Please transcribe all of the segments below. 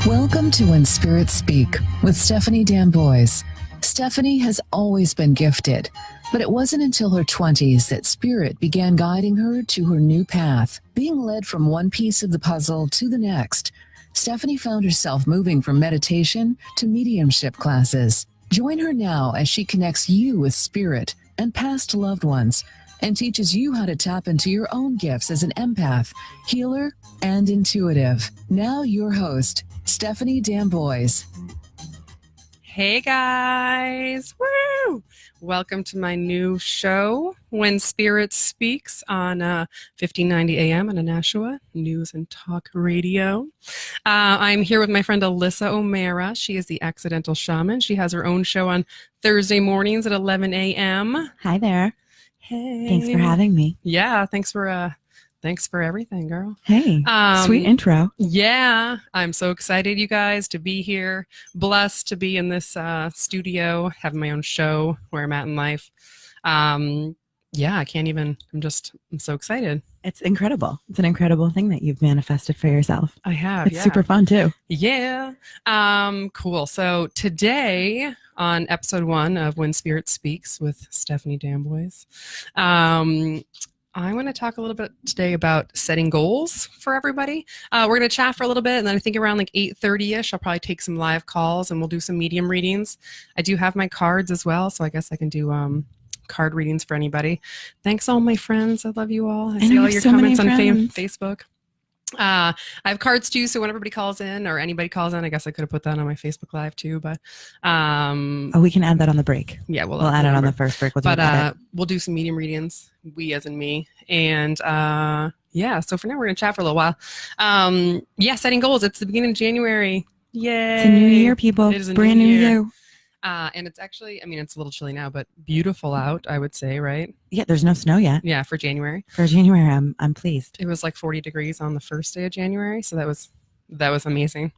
Welcome to When Spirits Speak with Steffanie Damboise. Steffanie has always been gifted, but it wasn't until her 20s that Spirit began guiding her to her new path, being led from one piece of the puzzle to the next. Steffanie found herself moving from meditation to mediumship classes. Join her now as she connects you with Spirit and past loved ones and teaches you how to tap into your own gifts as an empath, healer, and intuitive. Now your host, Steffanie Damboise. Hey guys, woo! Welcome to my new show, When Spirit Speaks, on 1590 AM on Nashua News and Talk Radio. I'm here with my friend Alyssa O'Mara. She is the Accidental Shaman. She has her own show on Thursday mornings at 11 a.m. Hi there. Hey. Thanks for having me. Yeah, thanks for everything, girl. Hey, sweet intro. Yeah, I'm so excited, you guys, to be here. Blessed to be in this studio, having my own show where I'm at in life. Yeah, I'm so excited. It's incredible. It's an incredible thing that you've manifested for yourself. I have. It's super fun too. Yeah. Cool. So today on episode 1 of When Spirit Speaks with Steffanie Damboise, I want to talk a little bit today about setting goals for everybody. We're going to chat for a little bit, and then I think around like 8:30ish, I'll probably take some live calls and we'll do some medium readings. I do have my cards as well, so I guess I can do card readings for anybody. Thanks all my friends. I love you all. I see all your comments on Facebook. I have cards too, so when everybody calls in or anybody calls in, I guess I could have put that on my Facebook Live too, but we can add that on the break. Yeah, we'll add it on the first break. We'll do some medium readings, we as in me, and yeah, so for now we're gonna chat for a little while. Setting goals. It's the beginning of January. Yay. It's a new year, people. It is a brand new year. you. And it's actually, it's a little chilly now, but beautiful out, I would say, right? Yeah, there's no snow yet. Yeah, for January. For January, I'm pleased. It was like 40 degrees on the first day of January, so that was amazing.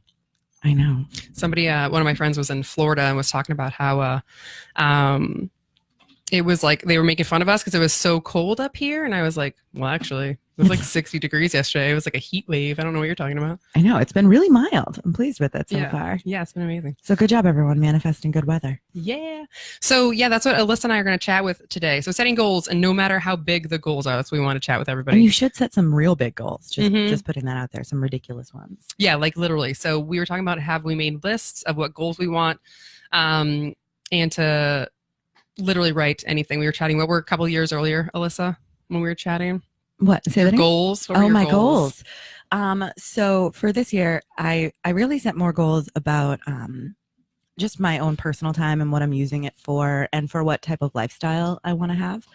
I know. Somebody, one of my friends was in Florida and was talking about how it was like they were making fun of us because it was so cold up here, and I was like, well, actually, it was like 60 degrees yesterday. It was like a heat wave. I don't know what you're talking about. I know. It's been really mild. I'm pleased with it so far. Yeah, it's been amazing. So good job, everyone, manifesting good weather. Yeah. So yeah, that's what Alyssa and I are going to chat with today. So setting goals, and no matter how big the goals are, that's what we want to chat with everybody. And you should set some real big goals. Just putting that out there. Some ridiculous ones. Yeah, like literally. So we were talking about, have we made lists of what goals we want, and to literally write anything. We were chatting. What were a couple of years earlier, Alyssa, when we were chatting? What? Say that goals? What were your my goals? So for this year, I really set more goals about just my own personal time and what I'm using it for, and for what type of lifestyle I want to have.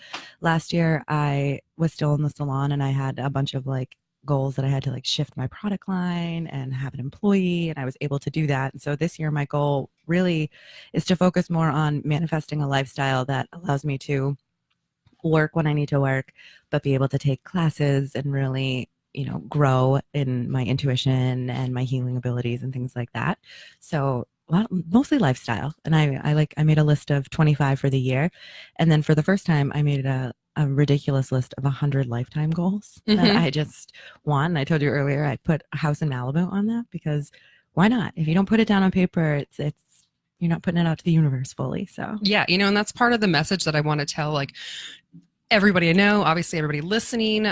Last year, I was still in the salon, and I had a bunch of goals that I had to shift my product line and have an employee, and I was able to do that. And so this year, my goal really is to focus more on manifesting a lifestyle that allows me to work when I need to work, but be able to take classes and really, grow in my intuition and my healing abilities and things like that. So mostly lifestyle. And I made a list of 25 for the year. And then for the first time, I made a ridiculous list of 100 lifetime goals that I just want. I told you earlier, I put a house in Malibu on that because why not? If you don't put it down on paper, it's you're not putting it out to the universe fully. So yeah, and that's part of the message that I want to tell, everybody I know, obviously everybody listening,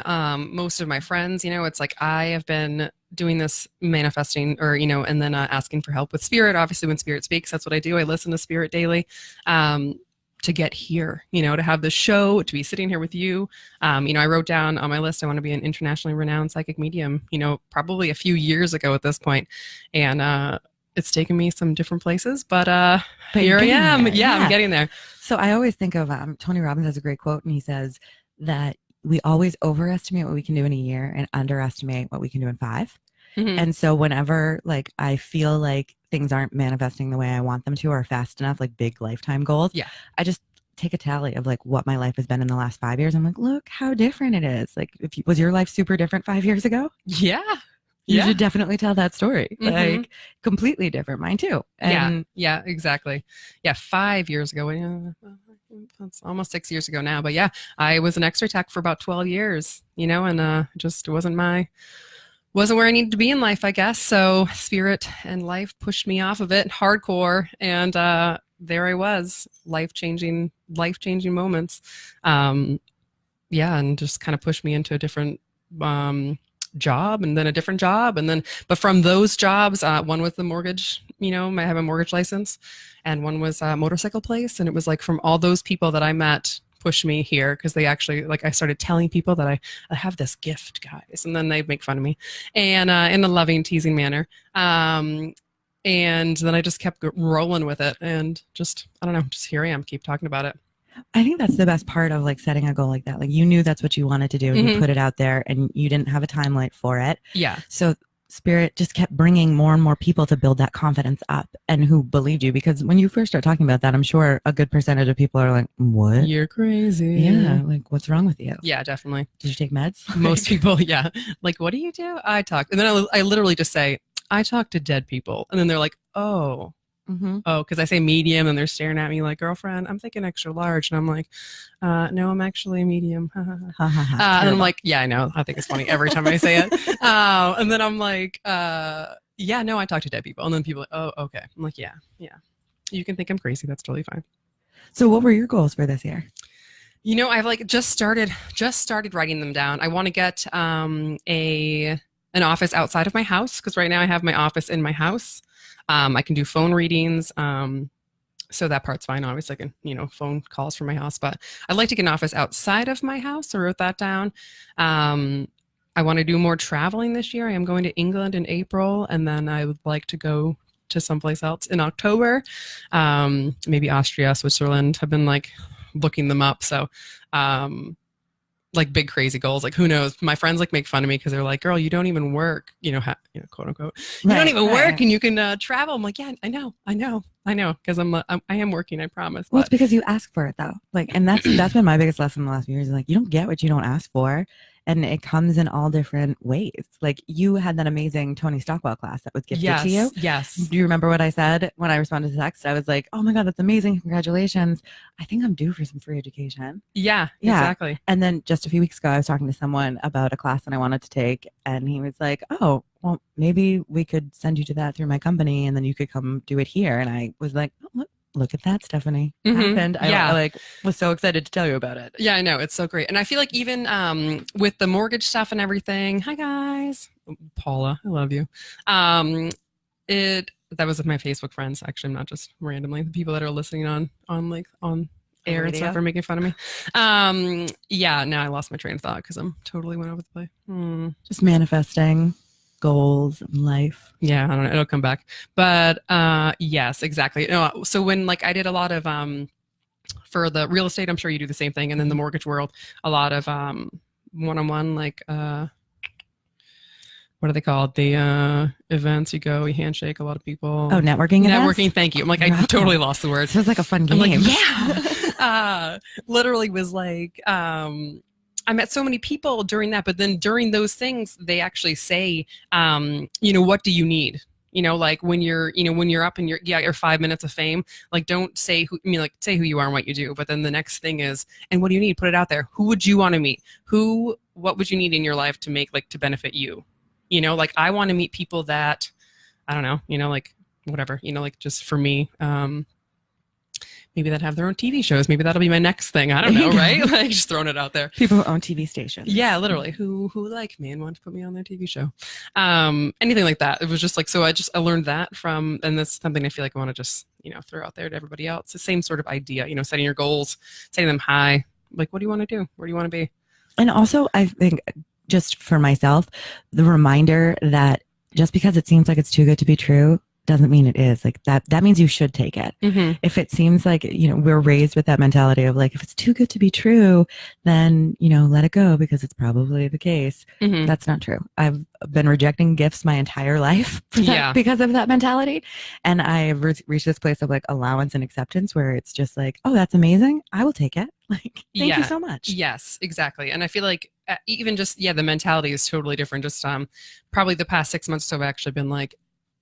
most of my friends, it's like I have been doing this manifesting or, and then asking for help with Spirit. Obviously when Spirit speaks, that's what I do. I listen to Spirit daily to get here, to have the show, to be sitting here with you. I wrote down on my list, I want to be an internationally renowned psychic medium, probably a few years ago at this point. And it's taken me some different places, but here I am. Yeah, I'm getting there. So I always think of Tony Robbins has a great quote, and he says that we always overestimate what we can do in a year and underestimate what we can do in 5. Mm-hmm. And so whenever I feel like things aren't manifesting the way I want them to or fast enough, big lifetime goals, I just take a tally of what my life has been in the last 5 years. I'm like, look how different it is. Was your life super different 5 years ago? Yeah. You should definitely tell that story. Mm-hmm. Completely different. Mine too. And yeah, exactly. Yeah, 5 years ago. That's almost 6 years ago now. But yeah, I was an X-ray tech for about 12 years, and just wasn't my wasn't where I needed to be in life, I guess. So spirit and life pushed me off of it hardcore. And there I was, life-changing moments. Yeah, and just kind of pushed me into a different job, and then a different job, and then but from those jobs, one was the mortgage, I have a mortgage license, and one was a motorcycle place, and it was like from all those people that I met pushed me here, because they actually, like, I started telling people that I have this gift, guys, and then they make fun of me, and in a loving, teasing manner, and then I just kept rolling with it, and just, I don't know, just here I am, keep talking about it. I think that's the best part of like setting a goal like that. Like, you knew that's what you wanted to do, and you put it out there, and you didn't have a timeline for it. Yeah. So spirit just kept bringing more and more people to build that confidence up, and who believed you. Because when you first start talking about that, I'm sure a good percentage of people are like, what? You're crazy. Yeah. Like, what's wrong with you? Yeah, definitely. Did you take meds? Most people, yeah. Like, what do you do? I talk. And then I literally just say, I talk to dead people. And then they're like, oh. Oh, because I say medium, and they're staring at me like, girlfriend, I'm thinking extra large. And I'm like, no, I'm actually a medium. And I'm like, yeah, I know. I think it's funny every time I say it. And then I'm like, yeah, no, I talk to dead people. And then people are like, oh, okay. I'm like, yeah. You can think I'm crazy. That's totally fine. So what were your goals for this year? I've like just started writing them down. I want to get an office outside of my house, because right now I have my office in my house. I can do phone readings. So that part's fine. Obviously, I can, phone calls from my house, but I'd like to get an office outside of my house. So I wrote that down. I want to do more traveling this year. I am going to England in April, and then I would like to go to someplace else in October. Maybe Austria, Switzerland. I've been like looking them up. So, like big crazy goals, like who knows. My friends like make fun of me because they're like, girl, you don't even work, quote unquote, you don't even work and you can travel. I'm like, yeah, I know because I am working, I promise. Well, it's because you ask for it though, like, and that's been my biggest lesson in the last few years, is like, you don't get what you don't ask for. And it comes in all different ways. Like, you had that amazing Tony Stockwell class that was gifted to you. Yes. Do you remember what I said when I responded to text? I was like, oh my God, that's amazing. Congratulations. I think I'm due for some free education. Yeah, exactly. And then just a few weeks ago, I was talking to someone about a class that I wanted to take. And he was like, oh, well, maybe we could send you to that through my company, and then you could come do it here. And I was like, oh, look at that, Steffanie. Happened. I was so excited to tell you about it. Yeah, I know. It's so great. And I feel like even with the mortgage stuff and everything, hi guys, Paula, I love you. That was with my Facebook friends, actually. I'm not just randomly the people that are listening on air and stuff are making fun of me. Yeah, now I lost my train of thought because I'm totally went over the place. Just manifesting goals in life. Yeah, I don't know. It'll come back. But yes, exactly. So when like I did a lot of for the real estate, I'm sure you do the same thing. And then the mortgage world, a lot of one-on-one, like what are they called? The events you go, you handshake a lot of people. Oh, networking events? Thank you. I'm like, I totally lost the word. Sounds like a fun game. I'm like, yeah. Literally was like, I met so many people during that, but then during those things, they actually say, what do you need? Like when you're up and you're 5 minutes of fame, like don't say say who you are and what you do. But then the next thing is, and what do you need? Put it out there. Who would you want to meet? What would you need in your life to make, like, to benefit you? Like I want to meet people that, I don't know, like whatever, like just for me, maybe that have their own TV shows. Maybe that'll be my next thing. I don't know, right? Like just throwing it out there. People who own TV stations. Yeah, literally. Who like me and want to put me on their TV show. Anything like that. It was just like, so I learned that from, and that's something I feel like I want to just, throw out there to everybody else. The same sort of idea, setting your goals, setting them high. Like, what do you want to do? Where do you want to be? And also, I think just for myself, the reminder that just because it seems like it's too good to be true doesn't mean it is. Like that means you should take it. Mm-hmm. If it seems like, we're raised with that mentality of like, if it's too good to be true, then, let it go because it's probably the case. Mm-hmm. That's not true. I've been rejecting gifts my entire life because of that mentality. And I've reached this place of like allowance and acceptance where it's just like, oh, that's amazing. I will take it. Like, thank you so much. Yes, exactly. And I feel like even just, the mentality is totally different. Just probably the past 6 months or so, I've actually been like,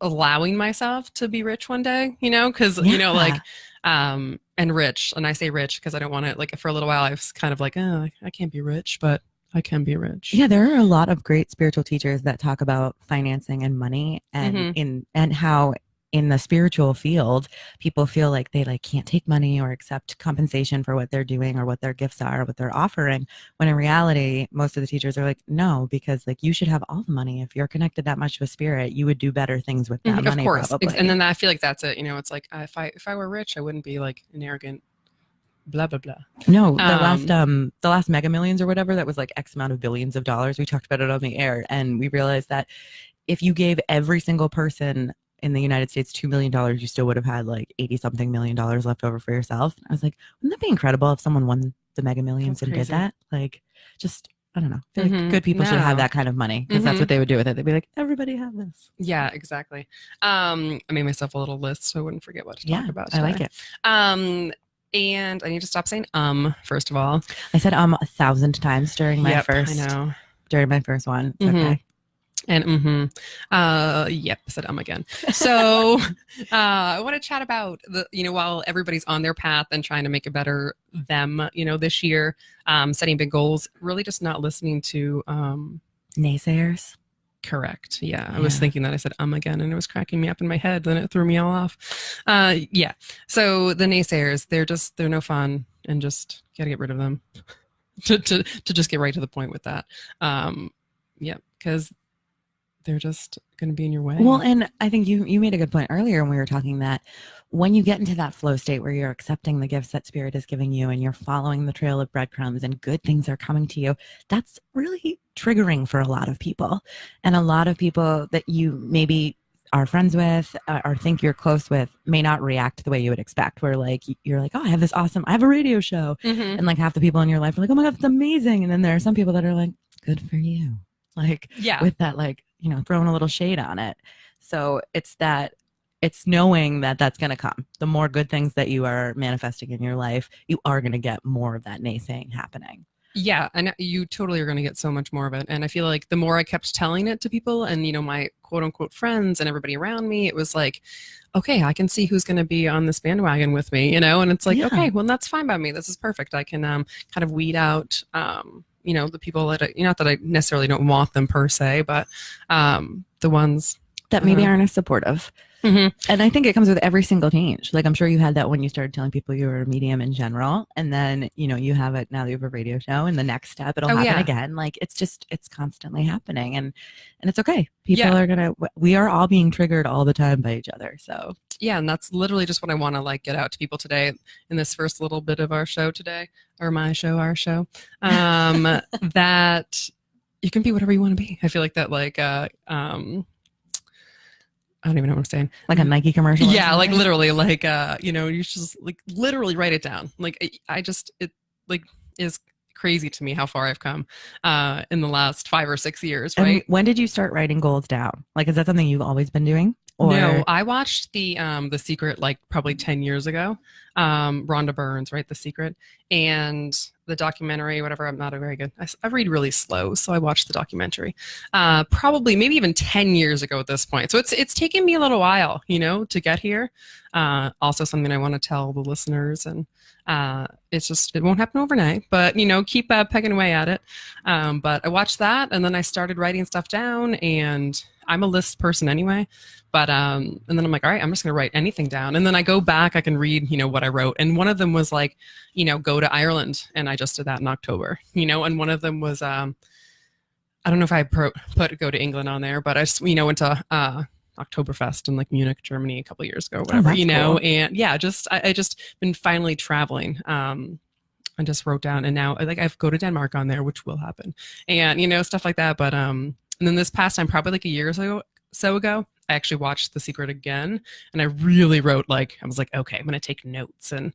allowing myself to be rich one day, because and rich, and I say rich because I don't want to, like, for a little while I was kind of like, oh, I can't be rich, but I can be rich. Yeah, there are a lot of great spiritual teachers that talk about financing and money and and how in the spiritual field people feel like they like can't take money or accept compensation for what they're doing or what their gifts are, what they're offering, when in reality most of the teachers are like, no, because like you should have all the money. If you're connected that much with spirit, you would do better things with that money. Of course. Probably. And then I feel like that's it. It's like if I were rich, I wouldn't be like an arrogant blah blah blah. No, the last Mega Millions or whatever, that was like X amount of billions of dollars. We talked about it on the air, and we realized that if you gave every single person in the United States $2 million, you still would have had like 80 something million dollars left over for yourself. I was like, wouldn't that be incredible if someone won the Mega Millions and did that? Like, just, I don't know. I feel like good people should have that kind of money, because that's what they would do with it. They'd be like, everybody have this. Yeah, exactly. I made myself a little list so I wouldn't forget what to talk about today. I like it. And I need to stop saying first of all. I said 1,000 times during my first one. It's okay. And I said again. So I want to chat about while everybody's on their path and trying to make a better them, this year, setting big goals, really just not listening to naysayers. Correct. Yeah. I was thinking that I said again, and it was cracking me up in my head. Then it threw me all off. So the naysayers, they're no fun, and just got to get rid of them to just get right to the point with that. Because they're just going to be in your way. Well, and I think you made a good point earlier when we were talking that when you get into that flow state where you're accepting the gifts that spirit is giving you and you're following the trail of breadcrumbs and good things are coming to you, that's really triggering for a lot of people. And a lot of people that you maybe are friends with or think you're close with may not react the way you would expect, where like you're like, oh, I have a radio show. And like half the people in your life are like, oh my God, that's amazing. And then there are some people that are like, good for you. Like, with that, like, throwing a little shade on it. So it's knowing that that's going to come. The more good things that you are manifesting in your life, you are going to get more of that naysaying happening. Yeah, and you totally are going to get so much more of it. And I feel like the more I kept telling it to people and, my quote unquote friends and everybody around me, it was like, okay, I can see who's going to be on this bandwagon with me, and it's like, okay, well, that's fine by me. This is perfect. I can kind of weed out, the people that not that I necessarily don't want them per se, but the ones that maybe aren't as supportive. And I think it comes with every single change. Like, I'm sure you had that when you started telling people you were a medium in general, and then you have it now that you have a radio show, and the next step it'll happen again. Like, it's constantly happening, and it's okay. People are we are all being triggered all the time by each other. So yeah, and that's literally just what I want to like get out to people today in this first little bit of our show today, or my show, our show, that you can be whatever you want to be. I feel like that, like, I don't even know what I'm saying. Like a Nike commercial. Yeah, like literally, like, you should just like literally write it down. Like, it like is crazy to me how far I've come in the last 5 or 6 years. Right. And when did you start writing goals down? Like, is that something you've always been doing? Or? No, I watched The Secret like probably 10 years ago. Rhonda Byrne's, right? The Secret, and the documentary, whatever. I'm not a very good. I read really slow, so I watched the documentary. Probably maybe even 10 years ago at this point. So it's taken me a little while, to get here. Also something I want to tell the listeners, and it won't happen overnight, but keep pegging away at it. But I watched that, and then I started writing stuff down, and I'm a list person anyway, but and then I'm like, all right, I'm just gonna write anything down, and then I go back, I can read what I wrote, and one of them was like, go to Ireland, and I just did that in October, and one of them was I don't know if I put go to England on there, but I just went to Oktoberfest in like Munich, Germany a couple of years ago, whatever, cool. And yeah, I just been finally traveling. I just wrote down, and now like I go to Denmark on there, which will happen, and stuff like that, but and then this past time, probably like a year or so ago, I actually watched The Secret again, and I really wrote, like, I was like, okay, I'm going to take notes, and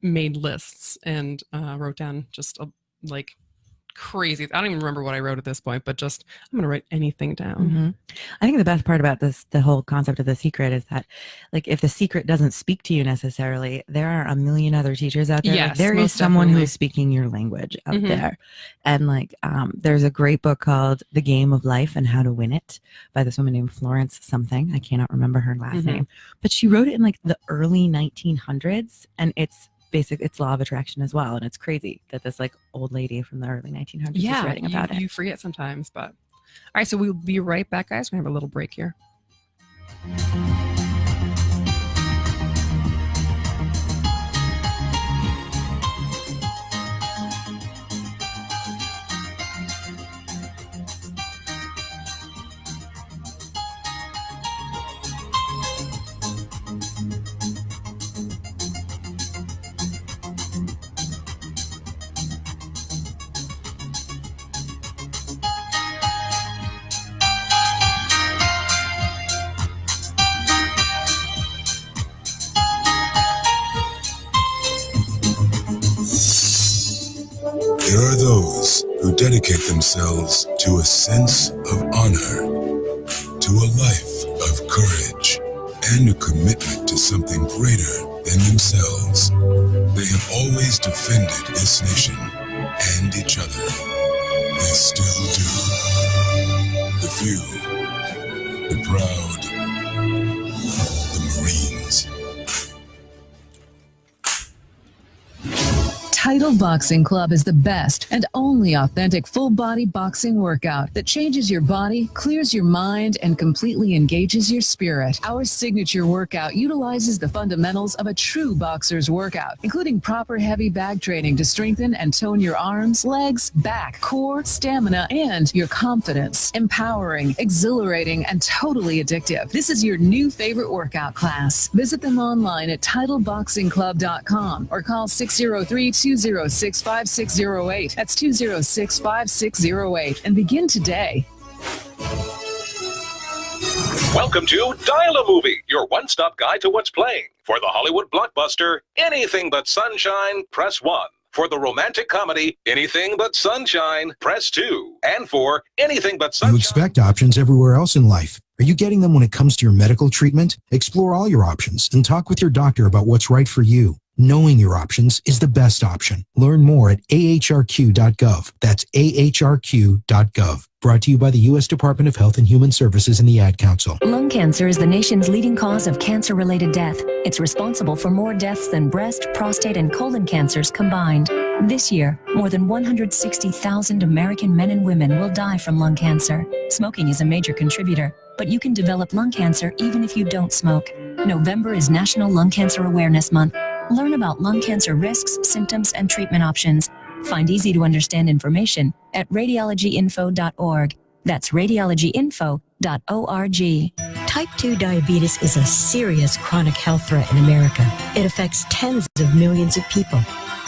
made lists, and wrote down just like crazy. I don't even remember what I wrote at this point, but just I'm going to write anything down. I think the best part about the whole concept of The Secret is that, like, if The Secret doesn't speak to you necessarily, there are a million other teachers out there. Yes, like, there is someone who is speaking your language out there. And like, there's a great book called The Game of Life and How to Win It by this woman named Florence something. I cannot remember her last name, but she wrote it in like the early 1900s, and it's it's law of attraction as well. And it's crazy that this like old lady from the early 1900s is writing about it. You forget sometimes, but all right. So we'll be right back, guys. We're gonna have a little break here. There are those who dedicate themselves to a sense of honor, to a life of courage, and a commitment to something greater than themselves. They have always defended this nation and each other. They still do. The few, the proud, the Marines. Title Boxing Club is the best and only authentic full-body boxing workout that changes your body, clears your mind, and completely engages your spirit. Our signature workout utilizes the fundamentals of a true boxer's workout, including proper heavy bag training to strengthen and tone your arms, legs, back, core, stamina, and your confidence. Empowering, exhilarating, and totally addictive. This is your new favorite workout class. Visit them online at TitleBoxingClub.com or call 603-206-5608. That's 206-5608 and begin today. Welcome to Dial a Movie, your one-stop guide to what's playing. For the Hollywood blockbuster, Anything But Sunshine, press 1. For the romantic comedy, Anything But Sunshine, press 2. And for Anything But Sunshine... You expect options everywhere else in life. Are you getting them when it comes to your medical treatment? Explore all your options and talk with your doctor about what's right for you. Knowing your options is the best option. Learn more at ahrq.gov. That's ahrq.gov. Brought to you by the U.S. Department of Health and Human Services and the Ad Council. Lung cancer is the nation's leading cause of cancer-related death. It's responsible for more deaths than breast, prostate, and colon cancers combined. This year, more than 160,000 American men and women will die from lung cancer. Smoking is a major contributor, but you can develop lung cancer even if you don't smoke. November is National Lung Cancer Awareness Month. Learn about lung cancer risks, symptoms, and treatment options. Find easy-to-understand information at radiologyinfo.org. That's radiologyinfo.org. Type 2 diabetes is a serious chronic health threat in America. It affects tens of millions of people.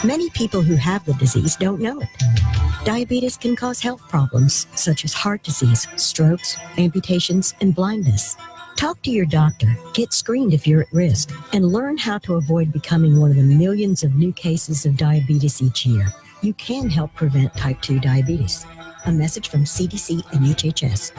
Many people who have the disease don't know it. Diabetes can cause health problems such as heart disease, strokes, amputations, and blindness. Talk to your doctor, get screened if you're at risk, and learn how to avoid becoming one of the millions of new cases of diabetes each year. You can help prevent type 2 diabetes. A message from CDC and HHS.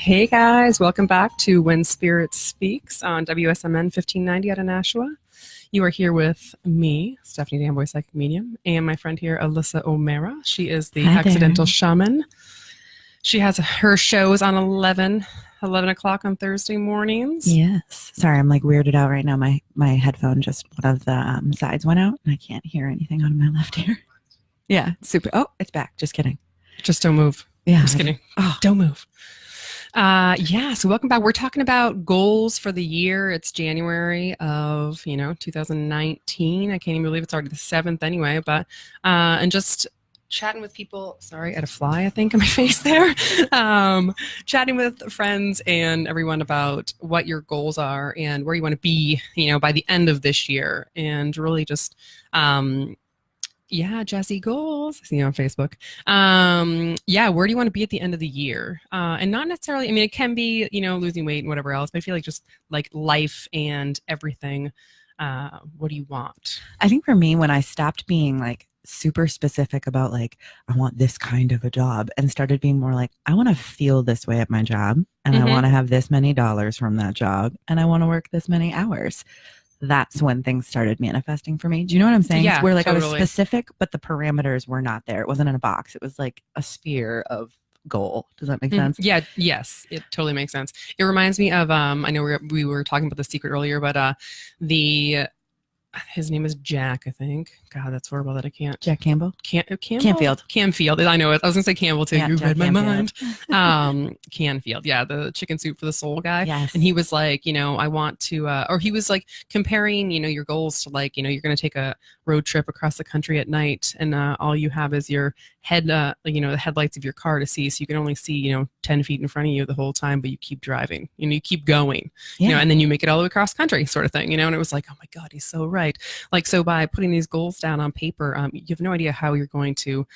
Hey guys, welcome back to When Spirit Speaks on WSMN 1590 out of Nashua. You are here with me, Steffanie Damboise Psychic Medium, and my friend here, Alyssa O'Mara. She is the Accidental Shaman. She has her shows on 11 o'clock on Thursday mornings. Yes. Sorry, I'm like weirded out right now. My headphone just, one of the sides went out and I can't hear anything on my left ear. Yeah, super. Oh, it's back. Just kidding. Just don't move. Yeah. Just kidding. Oh, don't move. So welcome back. We're talking about goals for the year. It's January of, 2019. I can't even believe it's already the 7th anyway, but, and just chatting with people. Sorry, I had a fly, I think, on my face there. Chatting with friends and everyone about what your goals are and where you want to be, by the end of this year, and really just, Jesse goals. I see you on Facebook. Where do you want to be at the end of the year? And not necessarily, it can be, losing weight and whatever else, but I feel like just like life and everything. What do you want? I think for me, when I stopped being like super specific about like, I want this kind of a job, and started being more like, I want to feel this way at my job, and I want to have this many dollars from that job, and I want to work this many hours. That's when things started manifesting for me. Do you know what I'm saying? Yeah, Where like totally. I was specific, but the parameters were not there. It wasn't in a box. It was like a sphere of goal. Does that make sense? Yeah. Yes, it totally makes sense. It reminds me of I know we were talking about The Secret earlier, but his name is Jack, I think. God, that's horrible that I can't. Jack Campbell? Canfield. I know it. I was gonna say Campbell too. Yeah, You Jack read my Canfield. mind. Canfield. Yeah, the chicken soup for the soul guy. Yes. And he was like, I want to, or he was like comparing, your goals to like, you're going to take a road trip across the country at night, and all you have is your head, the headlights of your car to see. So you can only see, 10 feet in front of you the whole time, but you keep driving, you keep going, and then you make it all the way across country sort of thing, and it was like, oh my God, he's so right. Like, so by putting these goals down on paper, you have no idea how you're going to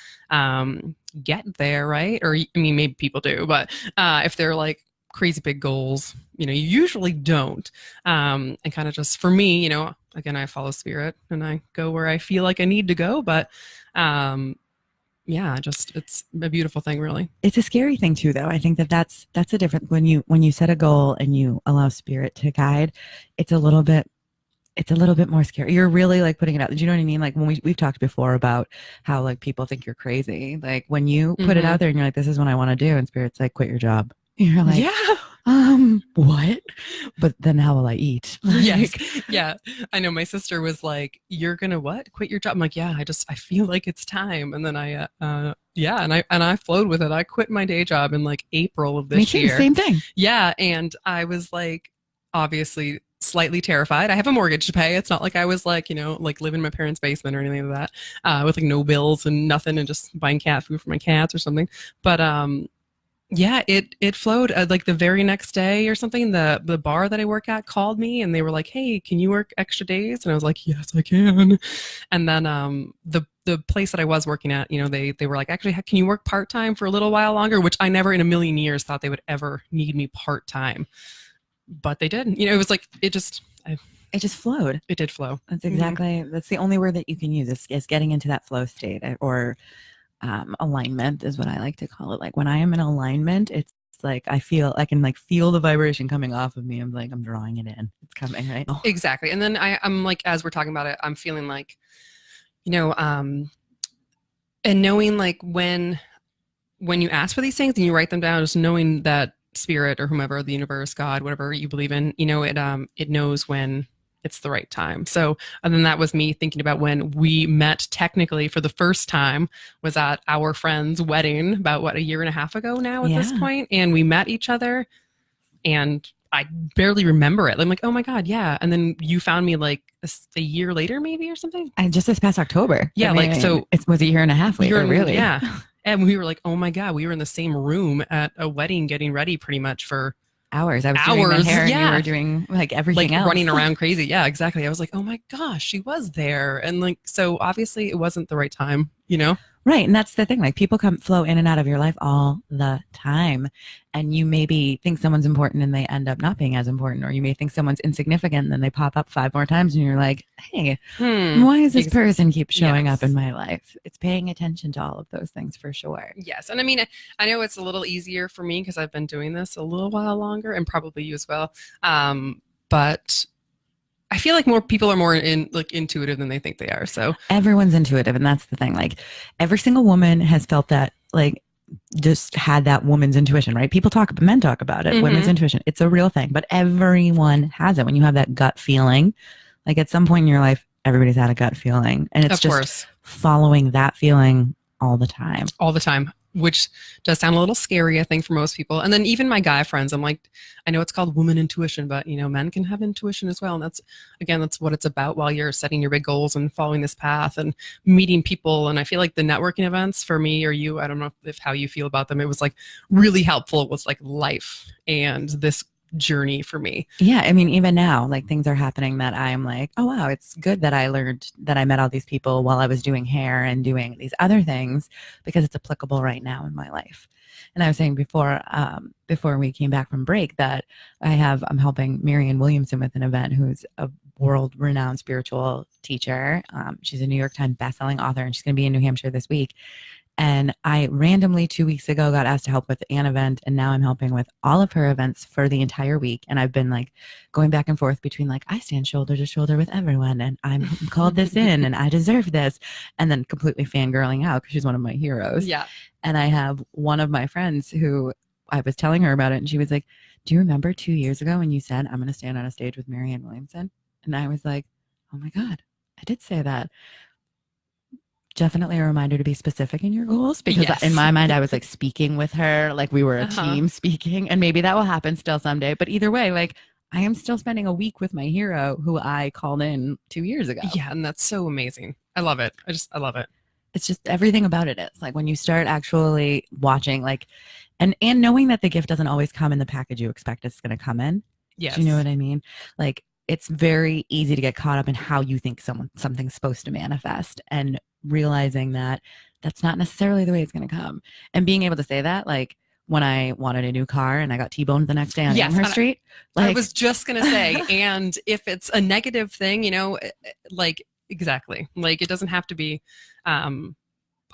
get there, right? Or, I mean, maybe people do, but if they're like crazy big goals, you usually don't. And kind of just for me, again, I follow spirit and I go where I feel like I need to go. But it's a beautiful thing, really. It's a scary thing too, though. I think that's a different, when you set a goal and you allow spirit to guide, it's a little bit more scary. You're really like putting it out. Do you know what I mean? Like when we've talked before about how like people think you're crazy. Like when you put it out there and you're like, this is what I want to do, and spirit's like, quit your job. You're like, what? But then how will I eat? Yes. Yeah. I know my sister was like, you're going to what? Quit your job? I'm like, yeah, I feel like it's time. And then I flowed with it. I quit my day job in like April of this year. Same thing. Yeah. And I was like, obviously slightly terrified. I have a mortgage to pay. It's not like I was like, like living in my parents' basement or anything like that, with like no bills and nothing and just buying cat food for my cats or something. But, yeah, it flowed. Like the very next day or something, the bar that I work at called me and they were like, hey, can you work extra days? And I was like, yes, I can. And then the place that I was working at, they were like, actually, can you work part-time for a little while longer? Which I never in a million years thought they would ever need me part-time. But they did. It was like, it just flowed. It did flow. That's exactly, that's the only word that you can use is getting into that flow state, or alignment is what I like to call it. Like when I am in alignment, it's like I can feel the vibration coming off of me. I'm like, I'm drawing it in. It's coming, right? Exactly. And then I'm like, as we're talking about it, I'm feeling like, and knowing like when you ask for these things and you write them down, just knowing that spirit or whomever, the universe, God, whatever you believe in, it knows when it's the right time. So, and then that was me thinking about when we met technically for the first time was at our friend's wedding about a year and a half ago now at this point. And we met each other and I barely remember it. I'm like, oh my God. Yeah. And then you found me like a year later, maybe, or something. And just this past October. Yeah. So it was a year and a half later, really. Yeah. And we were like, oh my God, we were in the same room at a wedding getting ready pretty much for hours. I was doing my hair and you were doing like everything else. Running around crazy. Yeah, exactly. I was like, oh my gosh, she was there. And like, so obviously it wasn't the right time, Right. And that's the thing. Like people flow in and out of your life all the time. And you maybe think someone's important and they end up not being as important. Or you may think someone's insignificant and then they pop up 5 more times and you're like, hey, why does this person keep showing up in my life? It's paying attention to all of those things for sure. Yes. And I mean, I know it's a little easier for me because I've been doing this a little while longer and probably you as well. But I feel like more people are more intuitive than they think they are. So everyone's intuitive. And that's the thing. Like every single woman has felt that, like just had that woman's intuition, right? Men talk about it, women's intuition. It's a real thing, but everyone has it. When you have that gut feeling, like at some point in your life, everybody's had a gut feeling and it's just following that feeling all the time, which does sound a little scary, I think, for most people. And then even my guy friends, I'm like, I know it's called woman intuition, but men can have intuition as well. And that's what it's about while you're setting your big goals and following this path and meeting people. And I feel like the networking events for me or you, I don't know if how you feel about them, it was like really helpful with like life and this journey for me. Yeah. I mean, even now, like things are happening that I'm like, oh wow, it's good that I learned that I met all these people while I was doing hair and doing these other things because it's applicable right now in my life. And I was saying before we came back from break that I'm helping Marianne Williamson with an event who's a world-renowned spiritual teacher. She's a New York Times bestselling author, and she's going to be in New Hampshire this week. And I randomly 2 weeks ago got asked to help with an event, and now I'm helping with all of her events for the entire week. And I've been like going back and forth between like, I stand shoulder to shoulder with everyone, and I'm called this in, and I deserve this, and then completely fangirling out because she's one of my heroes. Yeah. And I have one of my friends who I was telling her about it, and she was like, do you remember 2 years ago when you said, I'm going to stand on a stage with Marianne Williamson? And I was like, oh my God, I did say that. Definitely a reminder to be specific in your goals, because Yes. in my mind, I was like speaking with her, like we were a team speaking, and maybe that will happen still someday. But either way, like I am still spending a week with my hero who I called in 2 years ago. Yeah. And that's so amazing. I love it. I love it. It's just everything about it is like when you start actually watching, like, and knowing that the gift doesn't always come in the package you expect it's going to come in. Yes. Do you know what I mean? Like it's very easy to get caught up in how you think something's supposed to manifest, and realizing that that's not necessarily the way it's going to come. And being able to say that, like when I wanted a new car and I got T-boned the next day on Amherst Street. Like, I was just going to say, and if it's a negative thing, you know, like exactly, like it doesn't have to be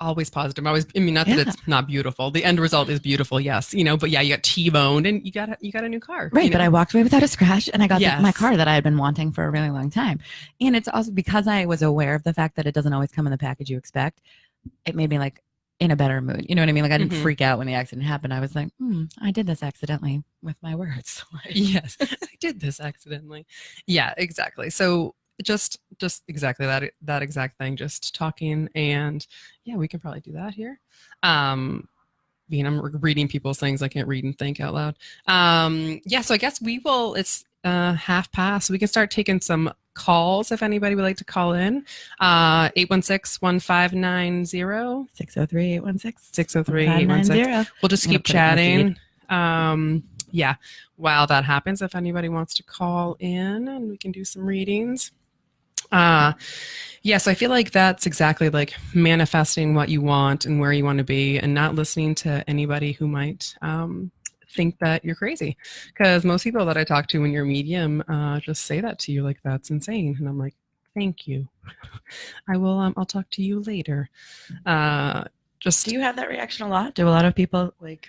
always positive. I mean, not that it's not beautiful. The end result is beautiful, yes, you know, but yeah, you got T-boned and you got a new car. Right, you know? but I walked away without a scratch, and I got Yes. my car that I had been wanting for a really long time. And it's also because I was aware of the fact that it doesn't always come in the package you expect. It made me like in a better mood. You know what I mean? Like I didn't freak out when the accident happened. I was like, I did this accidentally with my words. Yes, I did this accidentally. Yeah, exactly. So just exactly that exact thing, just talking, and yeah, we can probably do that here. Being I'm reading people's things, I can't read and think out loud. Yeah, so I guess we will, it's 1:30, so we can start taking some calls if anybody would like to call in. 816-1590 603-816 We'll just keep chatting. Yeah, while that happens, if anybody wants to call in, and we can do some readings. Yeah, so I feel like that's exactly like manifesting what you want and where you want to be, and not listening to anybody who might think that you're crazy. Because most people that I talk to when you're a medium just say that to you, like, that's insane. And I'm like, thank you. I will, I'll talk to you later. Just Do you have that reaction a lot? Do a lot of people like...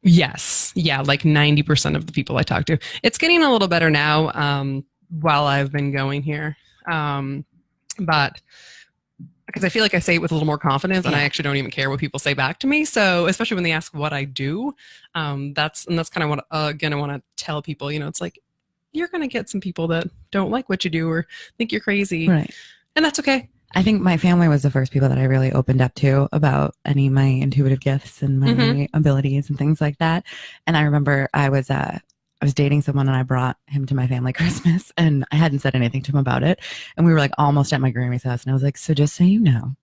Yes. Yeah, like 90% of the people I talk to. It's getting a little better now while I've been going here. But because I feel like I say it with a little more confidence, and I actually don't even care what people say back to me. So especially when they ask what I do, that's kind of what, again, I want to tell people, you know, it's like, you're going to get some people that don't like what you do or think you're crazy. Right. And that's okay. I think my family was the first people that I really opened up to about any of my intuitive gifts and my abilities and things like that. And I remember I was dating someone, and I brought him to my family Christmas, and I hadn't said anything to him about it. And we were like almost at my Grammy's house, and I was like, so just so you know,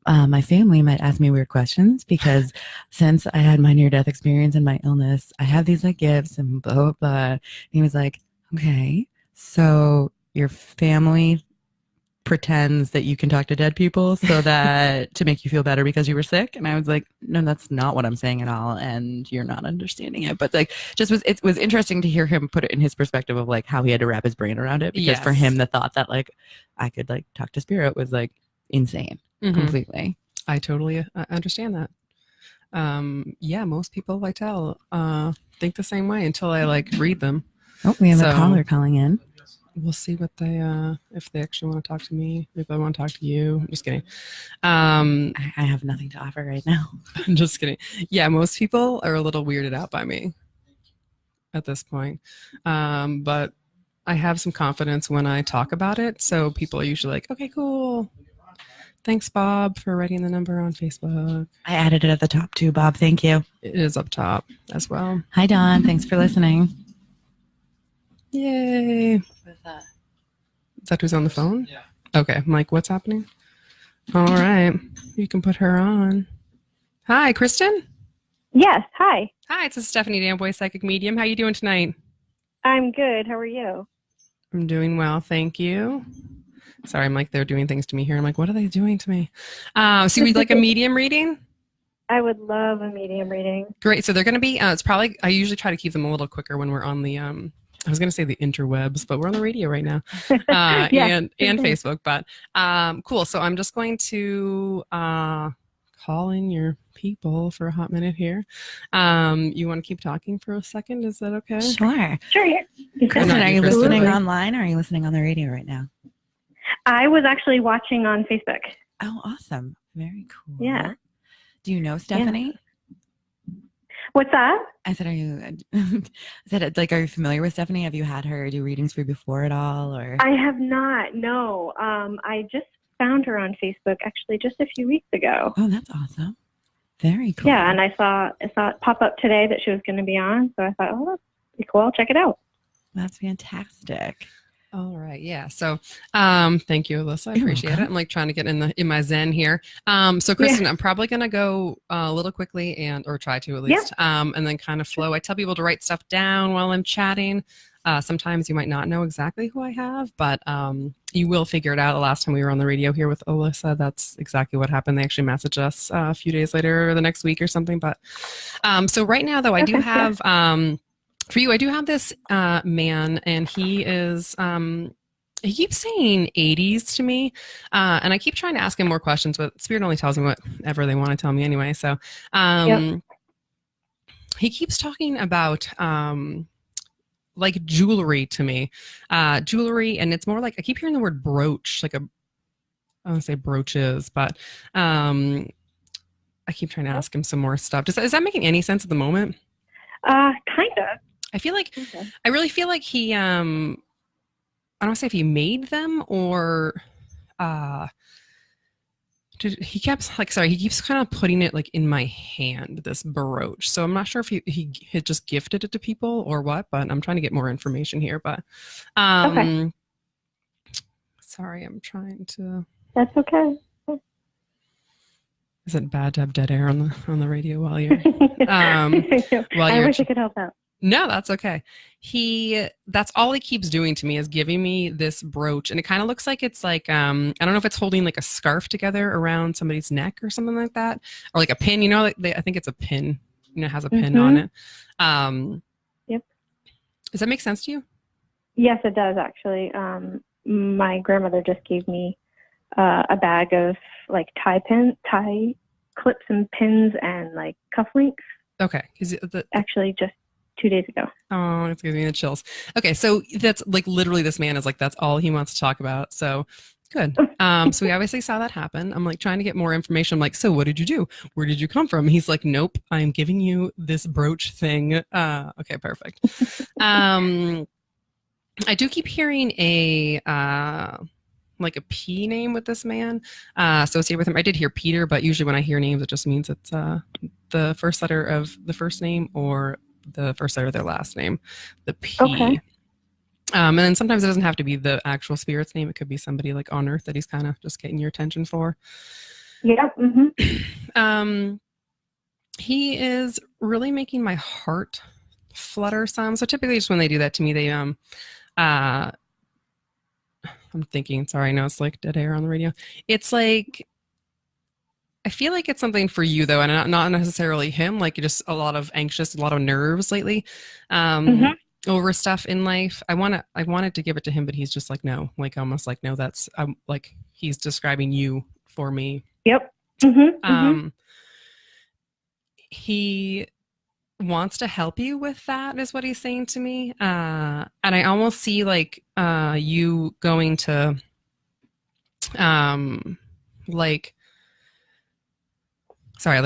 my family might ask me weird questions because since I had my near-death experience and my illness, I have these like gifts and blah, blah, blah. And he was like, okay, so your family pretends that you can talk to dead people so that to make you feel better because you were sick. And I was like, no, that's not what I'm saying at all, and you're not understanding it. But like, it was interesting to hear him put it in his perspective of like how he had to wrap his brain around it, because for him the thought that like I could like talk to spirit was like insane. Completely. I totally understand that. Yeah, most people I tell think the same way until I like read them. Oh, we have a caller calling in. We'll see what they if they actually want to talk to me, if I want to talk to you. I'm just kidding. I have nothing to offer right now. I'm just kidding. Yeah, most people are a little weirded out by me at this point. But I have some confidence when I talk about it. So people are usually like, okay, cool. Thanks, Bob, for writing the number on Facebook. I added it at the top too, Bob. Thank you. It is up top as well. Hi, Don. Thanks for listening. Yay. What's that? Is that who's on the phone? Yeah. Okay. Mike, what's happening? All right. You can put her on. Hi, Kristen? Yes. Hi. Hi, it's Steffanie Damboise Psychic Medium. How you doing tonight? I'm good. How are you? I'm doing well, thank you. Sorry, I'm like, they're doing things to me here. I'm like, what are they doing to me? So you'd like a medium reading? I would love a medium reading. Great. So they're going to be, it's probably, I usually try to keep them a little quicker when we're on the I was going to say the interwebs, but we're on the radio right now, Yeah. and Facebook. But cool. So I'm just going to call in your people for a hot minute here. You want to keep talking for a second? Is that okay? Sure. Sure. Yeah. Kristen, are you Kristen, listening but- online or are you listening on the radio right now? I was actually watching on Facebook. Oh, awesome. Very cool. Yeah. Do you know Stephanie? What's that? I said, are you familiar with Stephanie? Have you had her do readings for you before at all? Or I have not. No. I just found her on Facebook actually just a few weeks ago. Oh, that's awesome. Very cool. Yeah, and I saw it pop up today that she was going to be on, so I thought, oh, that's pretty cool. I'll check it out. That's fantastic. All right. Yeah. So, thank you, Alyssa. I You're appreciate welcome. it. I'm like trying to get in my zen here. So Kristen, I'm probably going to go a little quickly or try to at least, and then kind of flow. I tell people to write stuff down while I'm chatting. Sometimes you might not know exactly who I have, but you will figure it out. The last time we were on the radio here with Alyssa, that's exactly what happened. They actually messaged us a few days later or the next week or something. But so right now, though, I do have for you, I do have this man, and he is he keeps saying 80s to me, and I keep trying to ask him more questions, but Spirit only tells me whatever they want to tell me anyway. So he keeps talking about like jewelry to me, jewelry, and it's more like I keep hearing the word brooch, like I don't say brooches, but I keep trying to ask him some more stuff. Is that making any sense at the moment? Kind of. I feel like I really feel like he I don't want to say if he made them or he keeps kind of putting it like in my hand, this brooch. So I'm not sure if he had just gifted it to people or what, but I'm trying to get more information here. But sorry, I'm trying to. That's okay. Is it bad to have dead air on the radio while you're I wish I could help out. No, that's okay. That's all he keeps doing to me is giving me this brooch, and it kind of looks like it's like I don't know if it's holding like a scarf together around somebody's neck or something like that, or like a pin. You know, I think it's a pin. You know, it has a pin on it. Yep. Does that make sense to you? Yes, it does actually. My grandmother just gave me a bag of like tie clips and pins and like cufflinks. Okay, Actually just 2 days ago. Oh, it's giving me the chills. Okay, so that's like literally this man is like that's all he wants to talk about. So good. So we obviously saw that happen. I'm like trying to get more information. I'm like, so what did you do? Where did you come from? He's like, nope, I'm giving you this brooch thing. Okay, perfect. I do keep hearing a like a P name with this man associated with him. I did hear Peter, but usually when I hear names, it just means it's the first letter of the first name or the first letter of their last name, the P. Okay. And then sometimes it doesn't have to be the actual spirit's name. It could be somebody like on Earth that he's kind of just getting your attention for. Yeah. Mm-hmm. He is really making my heart flutter some. So typically just when they do that to me, they I'm thinking, sorry, I know it's like dead air on the radio. It's like, I feel like it's something for you though, and not necessarily him, like just a lot of nerves lately over stuff in life. I wanted to give it to him, but he's just like, no, like almost like, no, that's like he's describing you for me. Yep. Mm-hmm. He wants to help you with that is what he's saying to me. And I almost see like you going to like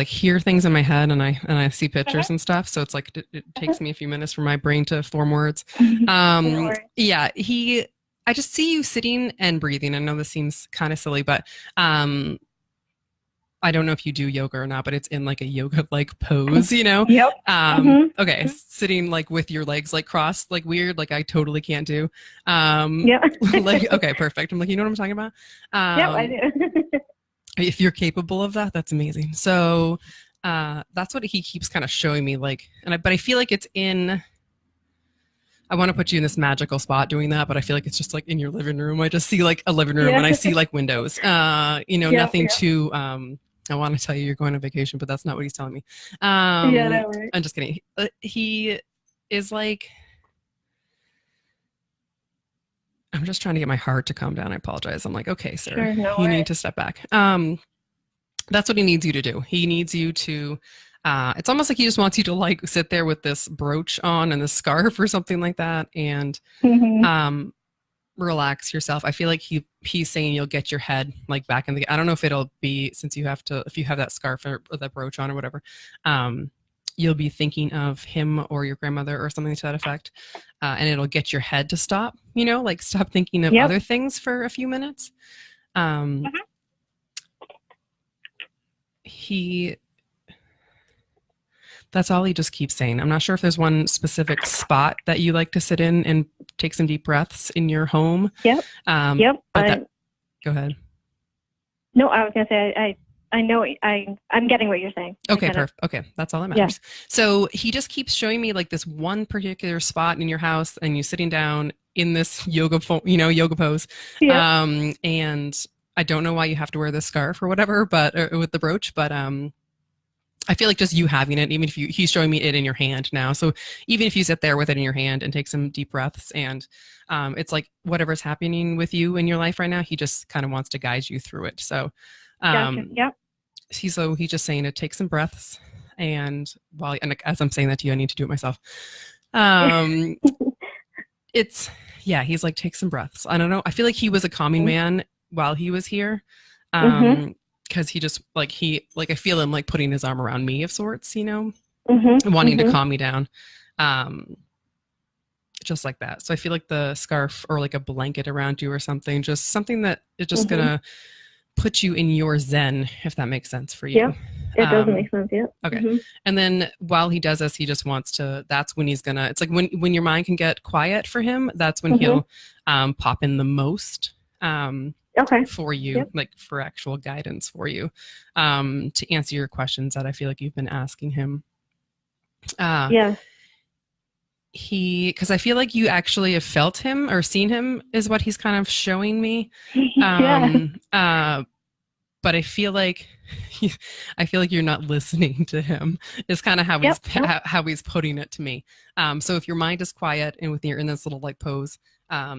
hear things in my head and I see pictures and stuff. So it's like it takes me a few minutes for my brain to form words. Yeah, I just see you sitting and breathing. I know this seems kind of silly, but I don't know if you do yoga or not, but it's in like a yoga like pose, you know? Yep. Okay. Sitting like with your legs like crossed, like weird, like I totally can't do. Yeah. Like, okay, perfect. I'm like, you know what I'm talking about? Yep, I do. If you're capable of that, that's amazing. So that's what he keeps kind of showing me, like, but I feel like it's in. I want to put you in this magical spot doing that, but I feel like it's just like in your living room. I just see like a living room and I see like windows. Nothing too. I want to tell you you're going on vacation, but that's not what he's telling me. No worries. I'm just kidding. He is like. I'm just trying to get my heart to calm down. I apologize. I'm like, okay, sir, Sure, no you worries. need to step back. That's what he needs you to do. He needs you to, it's almost like he just wants you to like sit there with this brooch on and this scarf or something like that and relax yourself. I feel like he's saying you'll get your head like back in the, I don't know if it'll be, since you have to, if you have that scarf or that brooch on or whatever, you'll be thinking of him or your grandmother or something to that effect. And it'll get your head to stop, you know, like stop thinking of other things for a few minutes. That's all he just keeps saying. I'm not sure if there's one specific spot that you like to sit in and take some deep breaths in your home. Yep. Go ahead. No, I was going to say, I know, I'm getting what you're saying. Okay, perfect. Okay, that's all that matters. Yeah. So he just keeps showing me like this one particular spot in your house and you sitting down in this yoga pose. Yeah. And I don't know why you have to wear this scarf or whatever, or with the brooch, but I feel like just you having it, even if he's showing me it in your hand now. So even if you sit there with it in your hand and take some deep breaths and it's like whatever's happening with you in your life right now, he just kind of wants to guide you through it. So gotcha. Yep. He's just saying to take some breaths and as I'm saying that to you, I need to do it myself. He's like, take some breaths. I don't know. I feel like he was a calming man while he was here. Because he just I feel him like putting his arm around me of sorts, you know, wanting to calm me down. Just like that. So I feel like the scarf or like a blanket around you or something, just something that is just gonna put you in your zen, if that makes sense for you. Yeah, it does make sense. Yeah. Okay. And then while he does this, he just wants to, that's when he's gonna, it's like when your mind can get quiet for him, that's when he'll pop in the most. For you, like for actual guidance for you, to answer your questions that I feel like you've been asking him. Because I feel like you actually have felt him or seen him is what he's kind of showing me. But I feel like you're not listening to him is kind of how he's putting it to me. So if your mind is quiet and you're in this little like pose,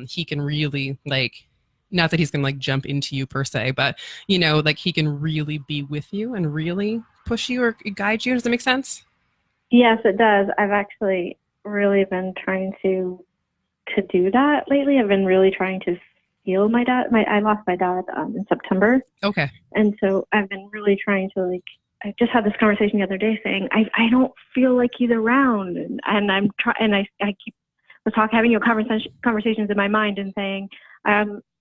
he can really like, not that he's going to like jump into you per se, but you know, like he can really be with you and really push you or guide you. Does that make sense? Yes, it does. I've actually really been trying to do that lately. I've been really trying to feel my dad. I lost my dad in September. Okay. And so I've been really trying to like, I just had this conversation the other day saying, I don't feel like he's around. And I'm trying, and I keep having conversations in my mind and saying,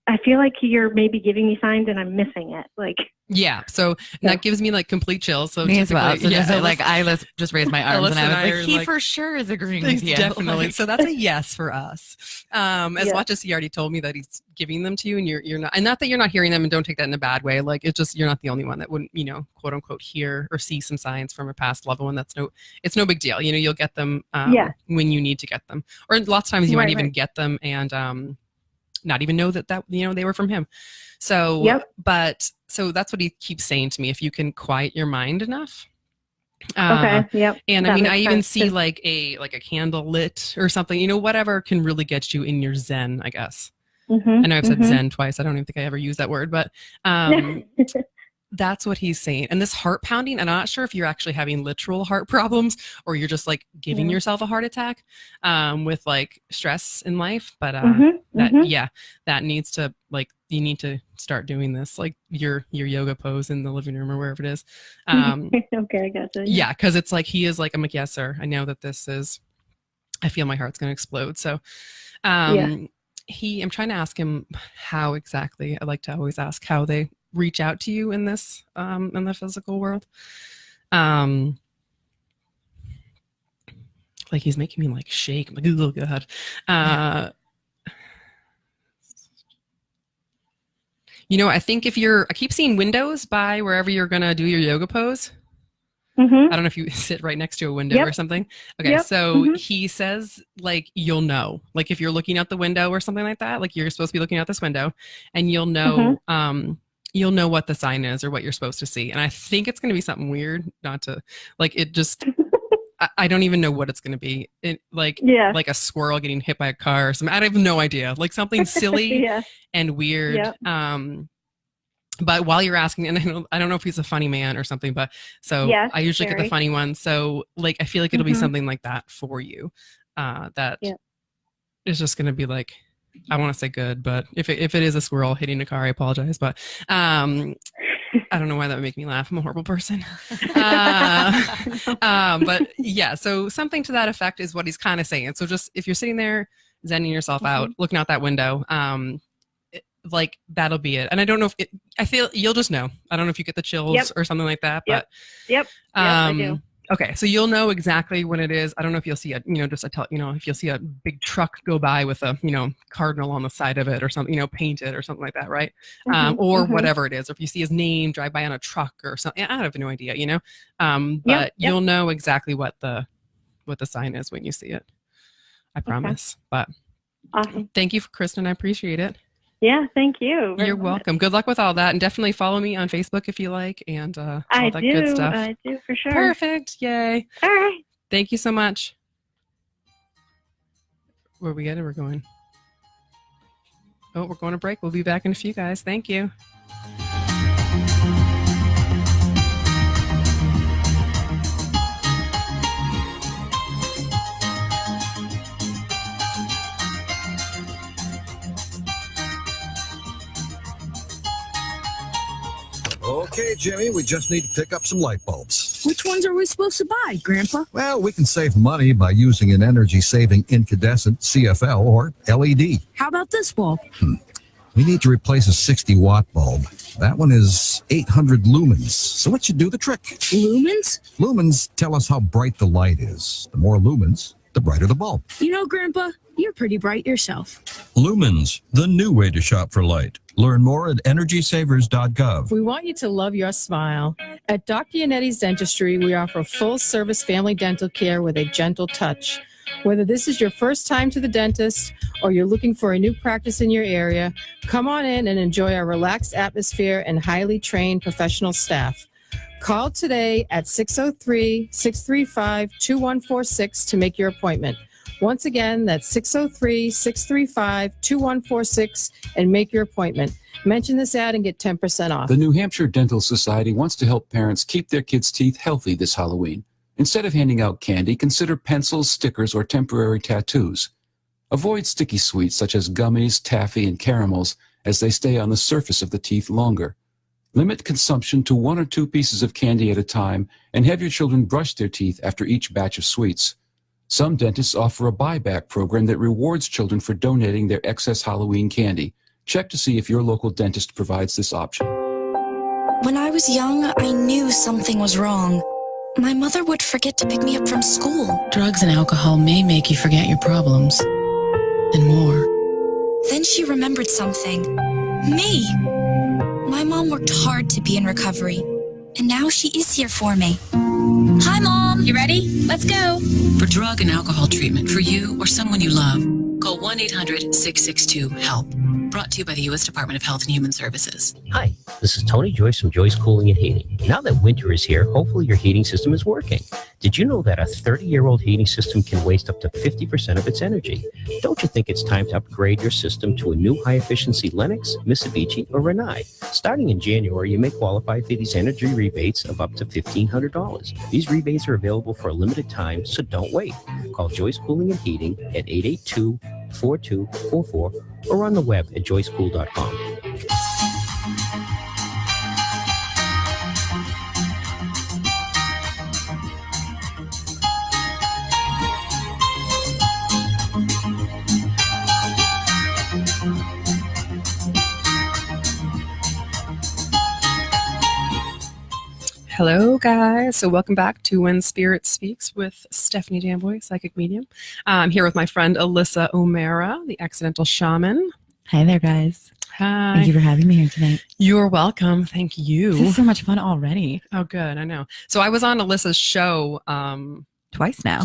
I feel like you're maybe giving me signs and I'm missing it. Like, yeah. So that gives me like complete chills. So me as well. So I just raised my arms and I was like, he for sure is agreeing with you. Definitely. So that's a yes for us. As much as he already told me that he's giving them to you and you're not, and not that you're not hearing them and don't take that in a bad way. Like it's just, you're not the only one that wouldn't, you know, quote unquote, hear or see some signs from a past loved one. It's no big deal. You know, you'll get them when you need to get them. Or lots of times you might even get them and, not even know that you know they were from him. So so that's what he keeps saying to me, if you can quiet your mind enough. And I mean, I even see like a candle lit or something, you know, whatever can really get you in your zen, I guess. I know I've said zen twice. I don't even think I ever used that word, but that's what he's saying. And this heart pounding, and I'm not sure if you're actually having literal heart problems or you're just like giving yourself a heart attack with like stress in life. But that needs to like, you need to start doing this, like your yoga pose in the living room or wherever it is. Okay, I gotcha. Yeah, because it's like, he is like, I'm like, yes, sir. I know that this is, I feel my heart's going to explode. So I'm trying to ask him how exactly, I like to always ask how they reach out to you in this in the physical world. Like he's making me like shake. I'm like, oh god. You know, I think I keep seeing windows by wherever you're gonna do your yoga pose. I don't know if you sit right next to a window or something. Okay, so he says like, you'll know, like if you're looking out the window or something like that, like you're supposed to be looking out this window and you'll know you'll know what the sign is or what you're supposed to see. And I think it's going to be something weird, not to like, it just, I don't even know what it's going to be. Like a squirrel getting hit by a car or something. I have no idea. Like something silly and weird. Yep. But while you're asking, and I don't know if he's a funny man or something, but so I usually get the funny ones. So like, I feel like it'll be something like that for you. That is just going to be like, I want to say good, but if it is a squirrel hitting a car, I apologize. But I don't know why that would make me laugh. I'm a horrible person. But yeah, so something to that effect is what he's kind of saying. So just if you're sitting there zenning yourself out, looking out that window, like that'll be it. And I don't know if I feel you'll just know. I don't know if you get the chills or something like that, but I do. Okay, so you'll know exactly when it is. I don't know if you'll see if you'll see a big truck go by with a, cardinal on the side of it or something, painted or something like that, right? Or whatever it is. Or if you see his name drive by on a truck or something, I have no idea, but you'll know exactly what the sign is when you see it. I promise. But awesome. Thank you, Kristen. I appreciate it. Yeah, thank you. You're welcome. Good luck with all that. And definitely follow me on Facebook if you like and all that good stuff. I do for sure. Perfect. Yay. All right. Thank you so much. Where we we're going. Oh, we're going to break. We'll be back in a few, guys. Thank you. Okay, Jimmy, we just need to pick up some light bulbs. Which ones are we supposed to buy, Grandpa? Well, we can save money by using an energy-saving incandescent CFL or LED. How about this bulb? We need to replace a 60-watt bulb. That one is 800 lumens, so it should do the trick. Lumens? Lumens tell us how bright the light is. The more lumens, the brighter the bulb. Grandpa, you're pretty bright yourself. Lumens, the new way to shop for light. Learn more at EnergySavers.gov. We want you to love your smile. At Dr. Yanetti's Dentistry, we offer full-service family dental care with a gentle touch. Whether this is your first time to the dentist or you're looking for a new practice in your area, come on in and enjoy our relaxed atmosphere and highly trained professional staff. Call today at 603-635-2146 to make your appointment. Once again, that's 603-635-2146 and make your appointment. Mention this ad and get 10% off. The New Hampshire Dental Society wants to help parents keep their kids' teeth healthy this Halloween. Instead of handing out candy, consider pencils, stickers, or temporary tattoos. Avoid sticky sweets such as gummies, taffy, and caramels as they stay on the surface of the teeth longer. Limit consumption to 1 or 2 pieces of candy at a time and have your children brush their teeth after each batch of sweets. Some dentists offer a buyback program that rewards children for donating their excess Halloween candy. Check to see if your local dentist provides this option. When I was young, I knew something was wrong. My mother would forget to pick me up from school. Drugs and alcohol may make you forget your problems and more. Then she remembered something. Me! My mom worked hard to be in recovery, and now she is here for me. Hi, Mom. You ready? Let's go. For drug and alcohol treatment for you or someone you love, call 1-800-662-HELP. Brought to you by the U.S. Department of Health and Human Services. Hi, this is Tony Joyce from Joyce Cooling and Heating. Now that winter is here, hopefully your heating system is working. Did you know that a 30-year-old heating system can waste up to 50% of its energy? Don't you think it's time to upgrade your system to a new high-efficiency Lennox, Mitsubishi, or Rinnai? Starting in January, you may qualify for these energy rebates of up to $1,500. These rebates are available for a limited time, so don't wait. Call Joyce Cooling and Heating at 882-4244 or on the web at joycecool.com. Hello, guys. So welcome back to When Spirit Speaks with Steffanie Damboise Psychic Medium. I'm here with my friend Alyssa O'Mara, the Accidental Shaman. Hi there, guys. Hi. Thank you for having me here tonight. You're welcome. Thank you. This is so much fun already. Oh, good. I know. So I was on Alyssa's show twice now.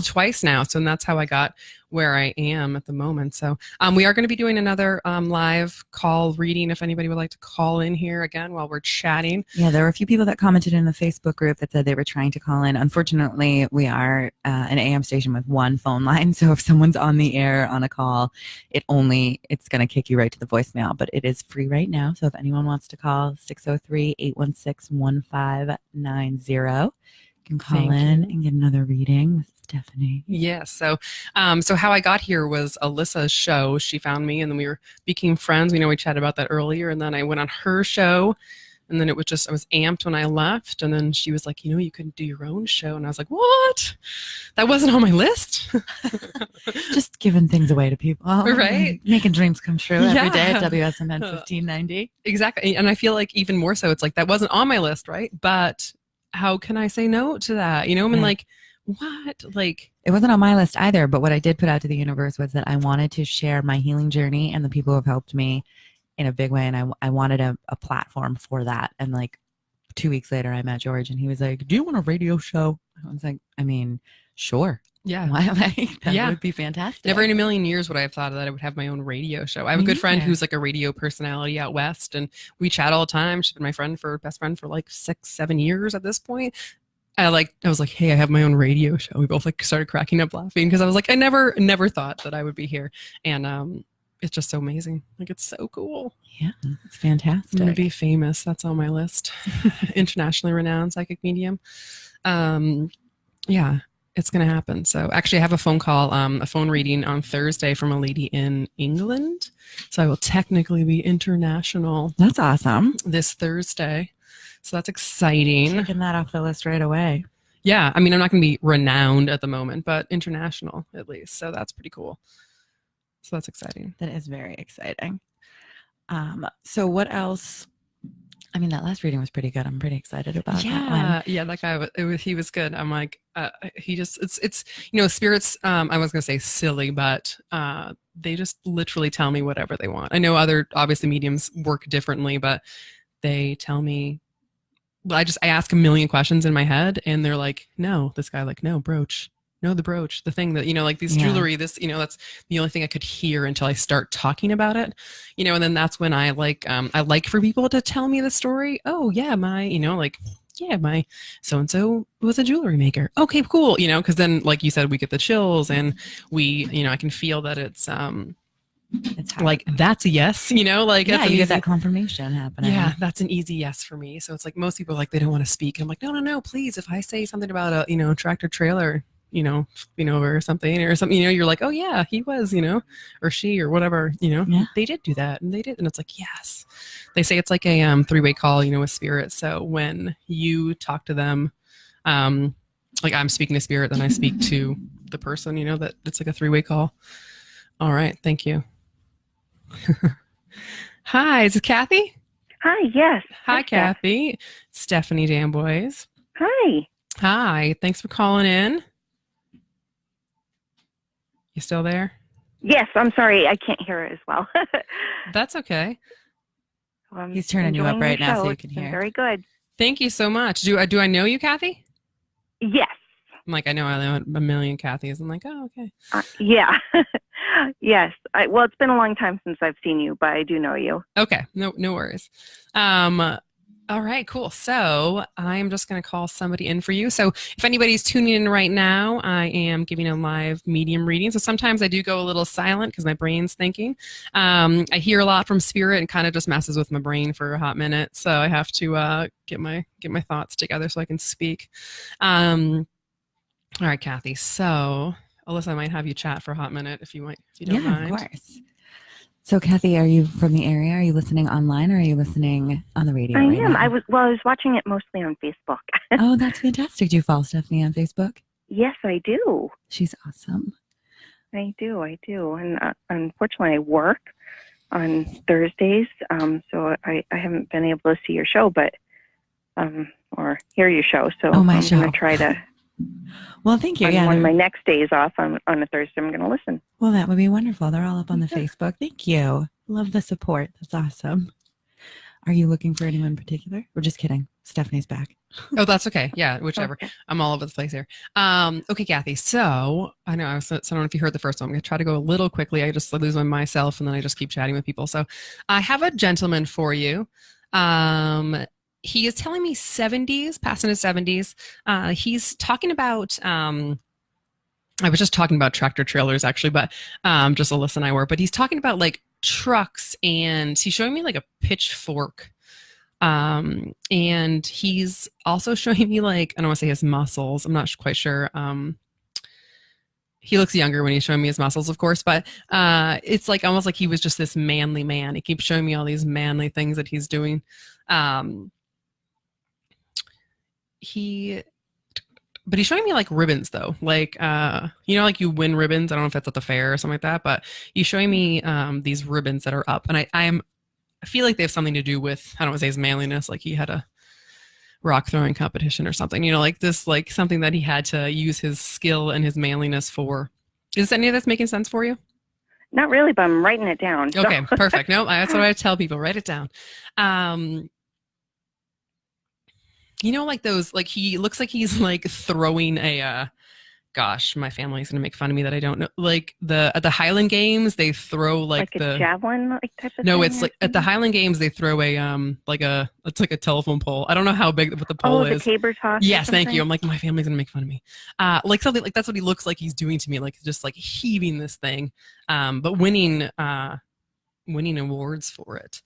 So that's how I got where I am at the moment. So we are going to be doing another live call reading if anybody would like to call in here again while we're chatting. Yeah, there were a few people that commented in the Facebook group that said they were trying to call in. Unfortunately, we are an AM station with one phone line. So if someone's on the air on a call, it's going to kick you right to the voicemail. But it is free right now. So if anyone wants to call, 603-816-1590. You can call in and get another reading with Steffanie. Yes. So how I got here was Alyssa's show. She found me and then we became friends. We chatted about that earlier. And then I went on her show and then I was amped when I left. And then she was like, you could do your own show. And I was like, what? That wasn't on my list. Just giving things away to people. Right. Making dreams come true every day at WSMN 1590. Exactly. And I feel like even more so, it's like that wasn't on my list. Right. But how can I say no to that? Like, what? Like, it wasn't on my list either, but what I did put out to the universe was that I wanted to share my healing journey and the people who have helped me in a big way. And I wanted a platform for that. And like 2 weeks later, I met George and he was like, do you want a radio show? I was like, sure. Yeah. Why am I? That would be fantastic. Never in a million years would I have thought that I would have my own radio show. I have a good friend who's like a radio personality out west and we chat all the time. She's been my best friend for like 6-7 years at this point. I was like, hey, I have my own radio show. We both like started cracking up laughing because I was like, I never thought that I would be here. And it's just so amazing. Like, it's so cool. Yeah, it's fantastic. I'm going to be famous. That's on my list. Internationally renowned psychic medium. Yeah. It's going to happen. So actually I have a phone call, a phone reading on Thursday from a lady in England. So I will technically be international. That's awesome. This Thursday. So that's exciting. Taking that off the list right away. Yeah. I'm not going to be renowned at the moment, but international at least. So that's pretty cool. So that's exciting. That is very exciting. So what else? That last reading was pretty good. I'm pretty excited about that one. Yeah, that guy, he was good. I'm like, it's spirits, I was going to say silly, but they just literally tell me whatever they want. I know other, obviously, mediums work differently, but they tell me, I ask a million questions in my head and they're like, no, this guy like, no, brooch. No, the brooch, the thing that, like these jewelry, this, that's the only thing I could hear until I start talking about it, and then that's when I like for people to tell me the story. Oh yeah, my so-and-so was a jewelry maker. Okay, cool. Cause then like you said, we get the chills and we, I can feel that it's like, that's a yes, like, yeah, that's you get that confirmation happening. Yeah, that's an easy yes for me. So it's like, most people like, they don't want to speak. And I'm like, no, please. If I say something about a, tractor trailer, flipping over or something, you're like, oh yeah, he was, or she or whatever, they did do that and they did. And it's like, yes, they say it's like a three-way call, with spirit. So when you talk to them, like I'm speaking to spirit, then I speak to the person, that it's like a three-way call. All right. Thank you. Hi, is it Kathy? Hi, yes. Hi, Kathy. Steffanie Damboise. Hi. Hi. Thanks for calling in. You still there? Yes, I'm sorry. I can't hear it as well. That's okay. He's turning you up right now so you can hear. Very good. Thank you so much. Do I know you, Kathy? Yes. I'm like, I know a million Kathys. I'm like, oh, okay. Yeah. Yes. Well, it's been a long time since I've seen you, but I do know you. Okay. No worries. All right, cool. So I'm just going to call somebody in for you. So if anybody's tuning in right now, I am giving a live medium reading. So sometimes I do go a little silent because my brain's thinking. I hear a lot from spirit and kind of just messes with my brain for a hot minute. So I have to get my thoughts together so I can speak. All right, Kathy. So Alyssa, I might have you chat for a hot minute if you don't mind. Of course. So, Kathy, are you from the area? Are you listening online or are you listening on the radio? I am. Now? I was watching it mostly on Facebook. Oh, that's fantastic. Do you follow Steffanie on Facebook? Yes, I do. She's awesome. I do. And unfortunately, I work on Thursdays, so I haven't been able to see your show, but or hear your show. So I'm going to try to. Well, thank you. One of my next days off on a Thursday, I'm going to listen. Well, that would be wonderful. They're all up on the Facebook. Thank you. Love the support. That's awesome. Are you looking for anyone in particular? We're just kidding. Stephanie's back. Oh, that's okay. Yeah, whichever. Okay. I'm all over the place here. Okay, Kathy. So I know I don't know if you heard the first one. I'm going to try to go a little quickly. I just lose myself, and then I just keep chatting with people. So I have a gentleman for you. He is telling me 70s, passing his 70s. He's talking about. I was just talking about tractor trailers actually, but just Alyssa and I were. But he's talking about like trucks, and he's showing me like a pitchfork. And he's also showing me like, I don't want to say his muscles. I'm not quite sure. He looks younger when he's showing me his muscles, of course, but, it's like almost like he was just this manly man. He keeps showing me all these manly things that he's doing. But he's showing me like ribbons though. Like, like you win ribbons. I don't know if that's at the fair or something like that, but he's showing me, these ribbons that are up, and I feel like they have something to do with, I don't want to say his manliness, like he had a rock throwing competition or something, like this, like something that he had to use his skill and his manliness for. Is any of this making sense for you? Not really, but I'm writing it down. So. Okay, perfect. No, that's what I tell people, write it down. Like those, like he looks like he's like throwing a, gosh, my family's gonna make fun of me that I don't know. Like at the Highland Games, they throw like a javelin like type of no, thing. it's like at the Highland Games they throw a it's like a telephone pole. I don't know how big what the pole is. Oh, the caber toss. Yes, thank you. I'm like, my family's gonna make fun of me. Like something like that's what he looks like he's doing to me, like just like heaving this thing, but winning awards for it.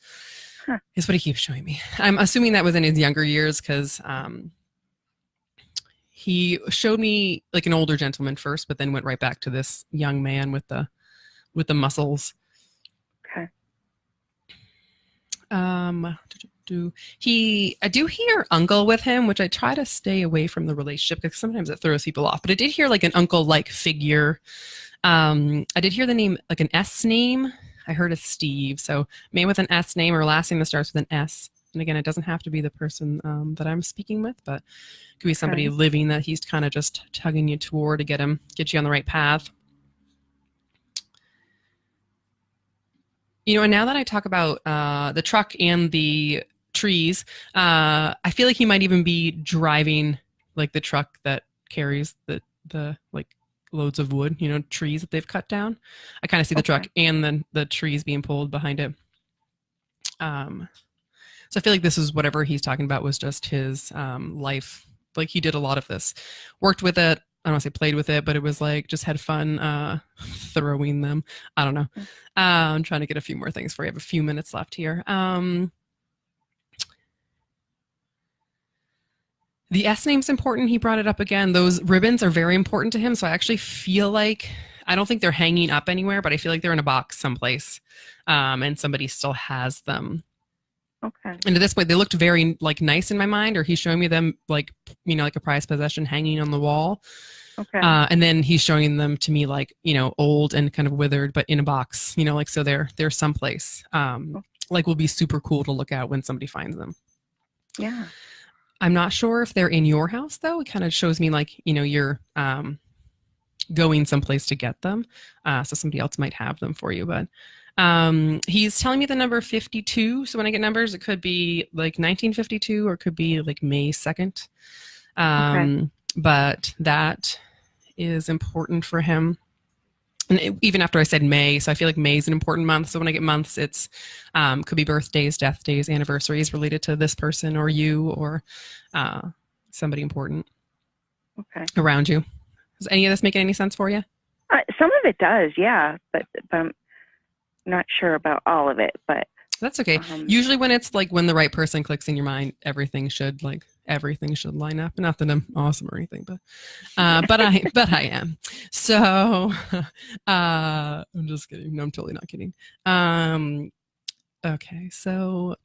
Huh. Is what he keeps showing me. I'm assuming that was in his younger years because he showed me like an older gentleman first, but then went right back to this young man with the muscles. Okay. I do hear uncle with him, which I try to stay away from the relationship because sometimes it throws people off. But I did hear like an uncle-like figure. I did hear the name, like an S name. I heard a Steve. So man with an S name or last name that starts with an S. And again, it doesn't have to be the person that I'm speaking with, but it could be somebody living that he's kind of just tugging you toward to get you on the right path. And now that I talk about the truck and the trees, I feel like he might even be driving like the truck that carries the like loads of wood, trees that they've cut down. I kind of see the truck and then the trees being pulled behind it. So I feel like this is whatever he's talking about was just his life. Like he did a lot of this, worked with it. I don't want to say played with it, but it was like just had fun throwing them. I don't know. I'm trying to get a few more things for you. I have a few minutes left here. The S name's important. He brought it up again. Those ribbons are very important to him. So I actually feel like, I don't think they're hanging up anywhere, but I feel like they're in a box someplace and somebody still has them. Okay. And at this point, they looked very like nice in my mind, or he's showing me them like, like a prized possession hanging on the wall. Okay. And then he's showing them to me like, old and kind of withered, but in a box, like, so they're someplace, like will be super cool to look at when somebody finds them. Yeah. I'm not sure if they're in your house though. It kind of shows me like, you're, going someplace to get them. So somebody else might have them for you, but he's telling me the number 52. So when I get numbers, it could be like 1952 or it could be like May 2nd. But that is important for him. And even after I said May, so I feel like May is an important month. So when I get months, it's could be birthdays, death days, anniversaries related to this person or you or somebody important around you. Does any of this make any sense for you? Some of it does, yeah, but I'm not sure about all of it. But that's okay. Usually when it's like when the right person clicks in your mind, everything should line up. Not that I'm awesome or anything, but I am. So I'm just kidding. No, I'm totally not kidding. Okay, so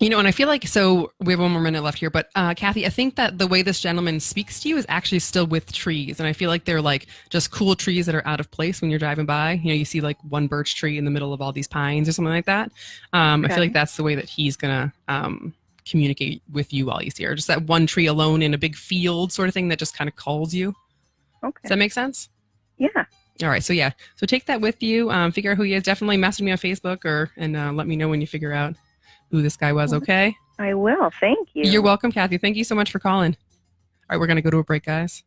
and I feel like, so we have one more minute left here, but Kathy, I think that the way this gentleman speaks to you is actually still with trees. And I feel like they're like just cool trees that are out of place when you're driving by. You see like one birch tree in the middle of all these pines or something like that. I feel like that's the way that he's going to communicate with you while he's here. Just that one tree alone in a big field sort of thing that just kind of calls you. Okay. Does that make sense? Yeah. All right. So yeah. So take that with you. Figure out who he is. Definitely message me on Facebook and let me know when you figure out who this guy was. Okay. I will. Thank you. You're welcome, Kathy. Thank you so much for calling. All right. We're going to go to a break, guys.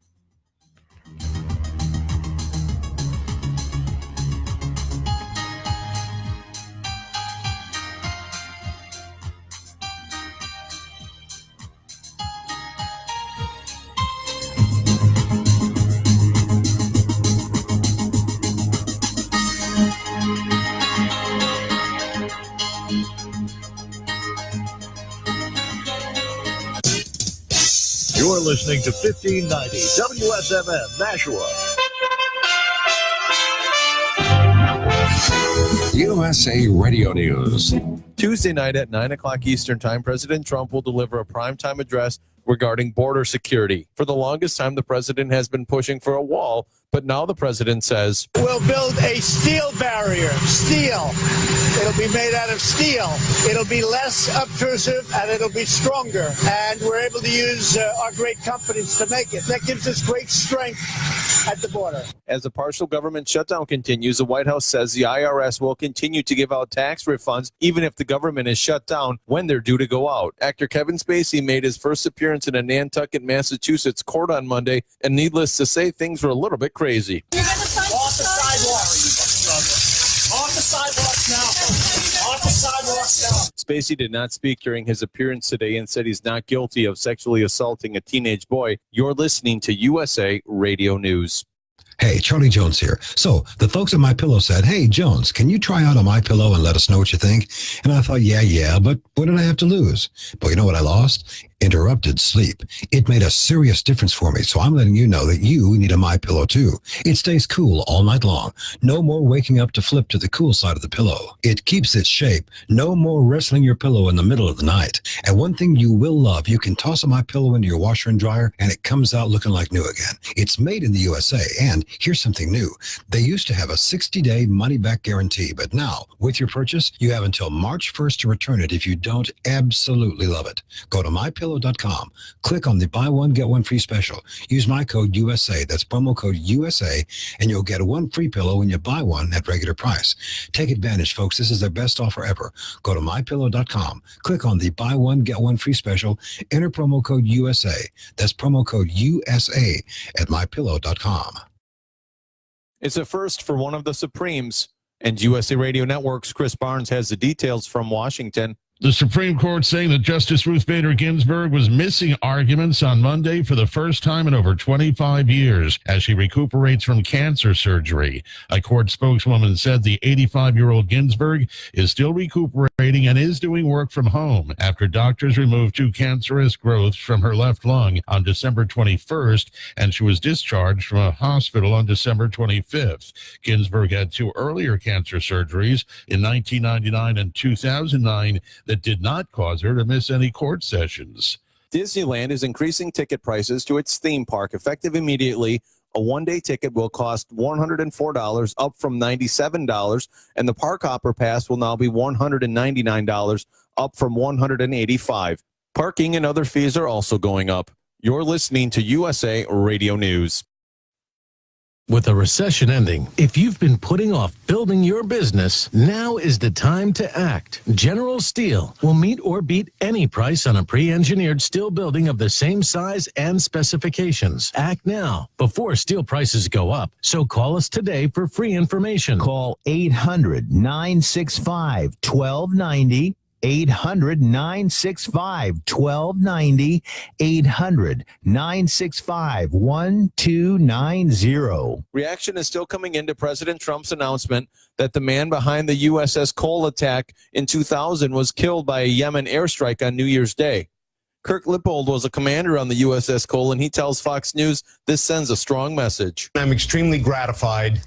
You're listening to 1590 WSMN Nashua. USA Radio News. Tuesday night at 9 o'clock Eastern Time, President Trump will deliver a primetime address regarding border security. For the longest time, the president has been pushing for a wall, but now the president says, "We'll build a steel barrier. Steel. It'll be made out of steel. It'll be less obtrusive and it'll be stronger. And we're able to use our great companies to make it. That gives us great strength at the border." As the partial government shutdown continues, the White House says the IRS will continue to give out tax refunds even if the government is shut down when they're due to go out. Actor Kevin Spacey made his first appearance in a Nantucket, Massachusetts court on Monday, and needless to say, things were a little bit crazy. Off the sidewalks. Off the sidewalks now. Off the sidewalks now. Spacey did not speak during his appearance today and said he's not guilty of sexually assaulting a teenage boy. You're listening to USA Radio News. Hey, Charlie Jones here. So the folks at MyPillow said, "Hey, Jones, can you try out a MyPillow and let us know what you think?" And I thought, yeah, but what did I have to lose? But you know what I lost? Interrupted sleep. It made a serious difference for me, so I'm letting you know that you need a MyPillow too. It stays cool all night long. No more waking up to flip to the cool side of the pillow. It keeps its shape. No more wrestling your pillow in the middle of the night. And one thing you will love, you can toss a MyPillow into your washer and dryer, and it comes out looking like new again. It's made in the USA, and here's something new. They used to have a 60-day money-back guarantee, but now, with your purchase, you have until March 1st to return it if you don't absolutely love it. Go to MyPillow.com. Click on the buy one, get one free special. Use my code USA. That's promo code USA, and you'll get one free pillow when you buy one at regular price. Take advantage, folks. This is their best offer ever. Go to MyPillow.com. Click on the buy one, get one free special. Enter promo code USA. That's promo code USA at MyPillow.com. It's a first for one of the Supremes, and USA Radio Network's Chris Barnes has the details from Washington. The Supreme Court saying that Justice Ruth Bader Ginsburg was missing arguments on Monday for the first time in over 25 years as she recuperates from cancer surgery. A court spokeswoman said the 85-year-old Ginsburg is still recuperating and is doing work from home after doctors removed 2 cancerous growths from her left lung on December 21st, and she was discharged from a hospital on December 25th. Ginsburg had 2 earlier cancer surgeries in 1999 and 2009 that did not cause her to miss any court sessions. Disneyland is increasing ticket prices to its theme park effective immediately. A one-day ticket will cost $104, up from $97, and the Park Hopper Pass will now be $199, up from $185. Parking and other fees are also going up. You're listening to USA Radio News. With a recession ending, if you've been putting off building your business, now is the time to act. General Steel will meet or beat any price on a pre-engineered steel building of the same size and specifications. Act now before steel prices go up. So call us today for free information. Call 800-965-1290. 800-965-1290, 800-965-1290. Reaction is still coming into President Trump's announcement that the man behind the USS Cole attack in 2000 was killed by a Yemen airstrike on New Year's Day. Kirk Lippold was a commander on the USS Cole, and he tells Fox News this sends a strong message. I'm extremely gratified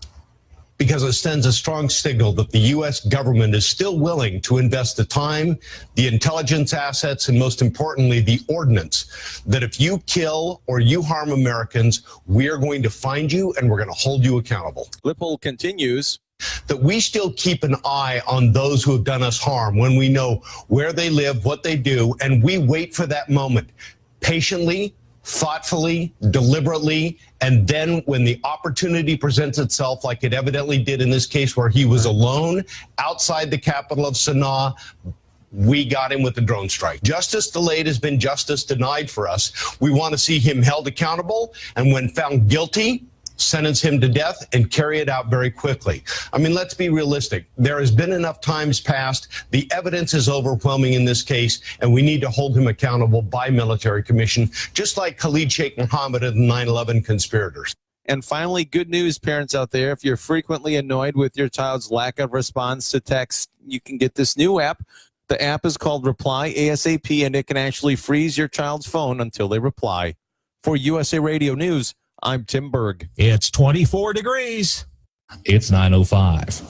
because it sends a strong signal that the U.S. government is still willing to invest the time, the intelligence assets, and most importantly, the ordnance, that if you kill or you harm Americans, we are going to find you and we're going to hold you accountable. Lippold continues that we still keep an eye on those who have done us harm when we know where they live, what they do, and we wait for that moment patiently, thoughtfully, deliberately, and then when the opportunity presents itself, like it evidently did in this case where he was alone outside the capital of Sanaa, we got him with the drone strike. Justice delayed has been justice denied for us. We want to see him held accountable, and when found guilty, sentence him to death and carry it out very quickly. I mean, let's be realistic. There has been enough times past. The evidence is overwhelming in this case, and we need to hold him accountable by military commission, just like Khalid Sheikh Mohammed and the 9/11 conspirators. And finally, good news, parents out there. If you're frequently annoyed with your child's lack of response to text, you can get this new app. The app is called Reply ASAP, and it can actually freeze your child's phone until they reply. For USA Radio News, I'm Tim Berg. It's 24 degrees. It's 9:05.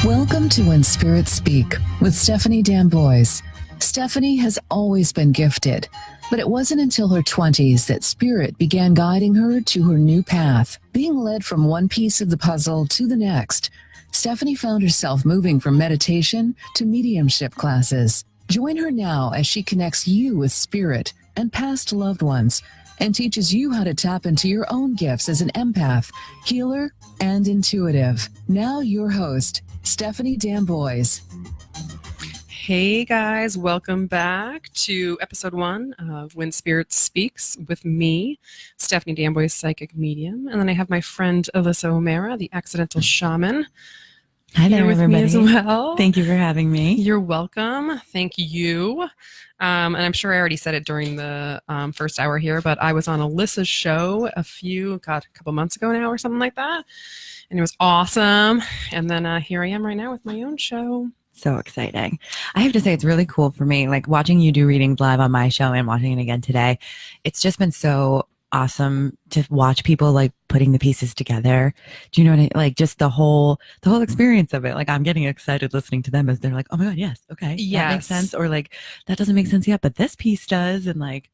Welcome to When Spirits Speak with Steffanie Damboise. Steffanie has always been gifted, but it wasn't until her 20s that Spirit began guiding her to her new path, being led from one piece of the puzzle to the next. Steffanie found herself moving from meditation to mediumship classes. Join her now as she connects you with Spirit and past loved ones, and teaches you how to tap into your own gifts as an empath, healer, and intuitive. Now your host, Steffanie Damboise. Hey guys, welcome back to episode 1 of When Spirit Speaks with me, Steffanie Damboise Psychic Medium. And then I have my friend Alyssa O'Mara, the Accidental Shaman. Hi there, with everybody. Me as well. Thank you for having me. You're welcome. Thank you. And I'm sure I already said it during the first hour here, but I was on Alyssa's show a couple months ago now or something like that. And it was awesome. And then here I am right now with my own show. So exciting. I have to say, it's really cool for me, like watching you do readings live on my show and watching it again today. It's just been so awesome to watch people like putting the pieces together. Do you know what I like? Just the whole experience of it. Like I'm getting excited listening to them as they're like, "Oh my god, yes, okay, yes, that makes sense," or like that doesn't make sense yet, but this piece does, and like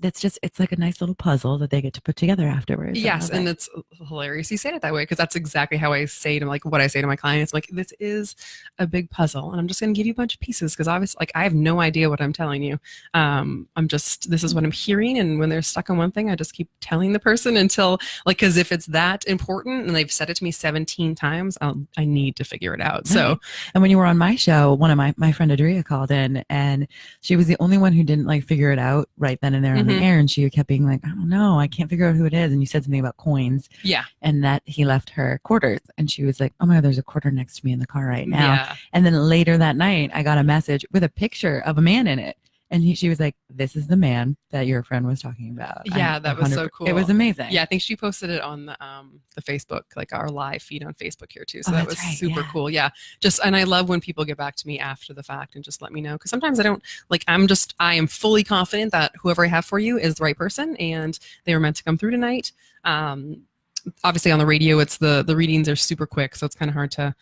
it's like a nice little puzzle that they get to put together afterwards. Yes, and it's hilarious you say it that way, because that's exactly how I say to what I say to my clients. Like, this is a big puzzle, and I'm just going to give you a bunch of pieces, because obviously, like, I have no idea what I'm telling you. This is what I'm hearing, and when they're stuck on one thing, I just keep telling the person until, like, because if it's that important and they've said it to me 17 times, I need to figure it out. So, and when you were on my show, one of my friend Adria called in, and she was the only one who didn't like figure it out right then and there on the air, and she kept being like, "I don't know, I can't figure out who it is." And you said something about coins, and that he left her quarters, and she was like, "Oh my god, there's a quarter next to me in the car right now." And then later that night, I got a message with a picture of a man in it, and she was like, "This is the man that your friend was talking about." Yeah, that was so cool. It was amazing. Yeah, I think she posted it on the Facebook, like our live feed on Facebook here too. So that was super cool. Yeah, and I love when people get back to me after the fact and just let me know, because sometimes I don't I am fully confident that whoever I have for you is the right person and they were meant to come through tonight. Obviously on the radio, it's the readings are super quick, so it's kind of hard to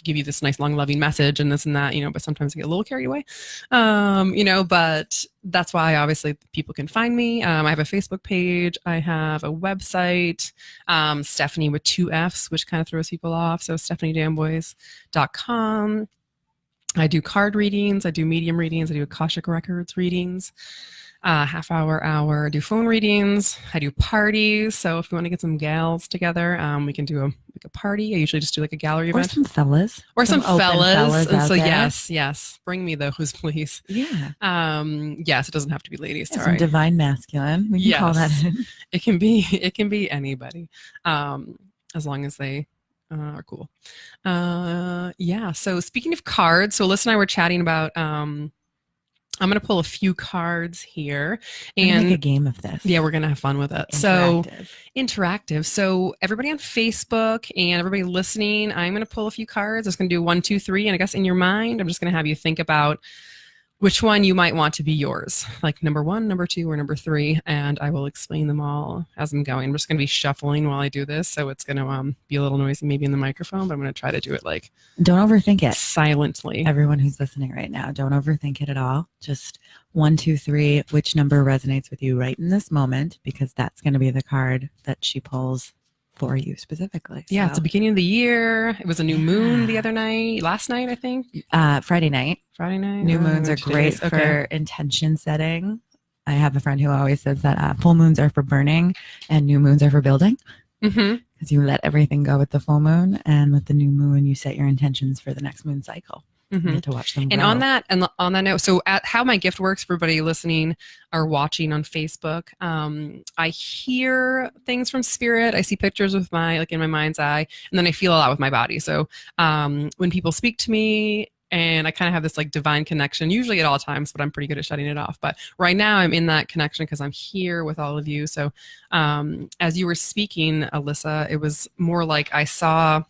give you this nice long loving message and this and that, but sometimes I get a little carried away, but that's why obviously people can find me. I have a Facebook page. I have a website, Steffanie with 2 F's, which kind of throws people off. So SteffanieDamboise.com. I do card readings. I do medium readings. I do Akashic Records readings. Half hour. I do phone readings. I do parties. So if you want to get some gals together, we can do a party. I usually just do a gallery event. Or some fellas. Some fellas. And so there. yes. Bring me those, please. Yeah. Yes, it doesn't have to be ladies. Yeah, Sorry. some divine masculine. We can call that in. It can be anybody. As long as they are cool. So speaking of cards, so Alyssa and I were chatting about I'm going to pull a few cards here and make a game of this. Yeah, we're going to have fun with it. Interactive. So everybody on Facebook and everybody listening, I'm going to pull a few cards. I'm just going to do 1, 2, 3. And I guess in your mind, I'm just going to have you think about which one you might want to be yours, like number 1, number 2, or number 3. And I will explain them all as I'm going. I'm just going to be shuffling while I do this. So it's going to be a little noisy maybe in the microphone, but I'm going to try to do it don't overthink it. Silently. Everyone who's listening right now, don't overthink it at all. Just 1, 2, 3, which number resonates with you right in this moment, because that's going to be the card that she pulls for you specifically. Yeah, it's the beginning of the year. It was a new moon last night, I think. Friday night. New moons are great for intention setting. I have a friend who always says that full moons are for burning and new moons are for building. Because you let everything go with the full moon, and with the new moon, you set your intentions for the next moon cycle. You get to watch them grow. And on that note, so at how my gift works for everybody listening or watching on Facebook, I hear things from spirit. I see pictures with in my mind's eye, and then I feel a lot with my body. So when people speak to me, and I kind of have this like divine connection, usually at all times, but I'm pretty good at shutting it off. But right now I'm in that connection because I'm here with all of you. So as you were speaking, Alyssa, it was more like I saw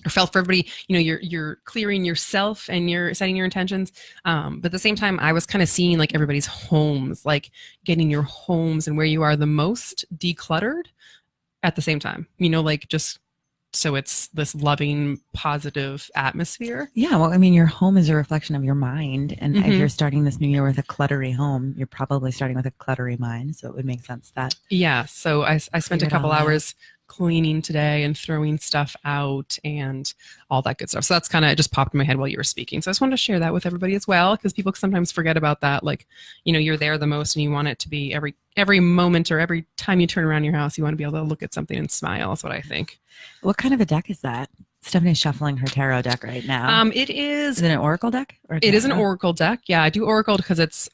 or felt for everybody, you're clearing yourself and you're setting your intentions. But at the same time, I was kind of seeing like everybody's homes, like getting your homes and where you are the most decluttered at the same time, like just so it's this loving, positive atmosphere. Yeah, well, I mean, your home is a reflection of your mind. And if you're starting this new year with a cluttery home, you're probably starting with a cluttery mind. So it would make sense that. Yeah, so I spent a couple hours cleaning today and throwing stuff out and all that good stuff. So that's kind of just popped in my head while you were speaking. So I just wanted to share that with everybody as well, because people sometimes forget about that. Like, you're there the most and you want it to be every moment or every time you turn around your house, you want to be able to look at something and smile. That's what I think. What kind of a deck is that? Stephanie's shuffling her tarot deck right now. Is it an oracle deck? It is an oracle deck. Yeah, I do oracle because it's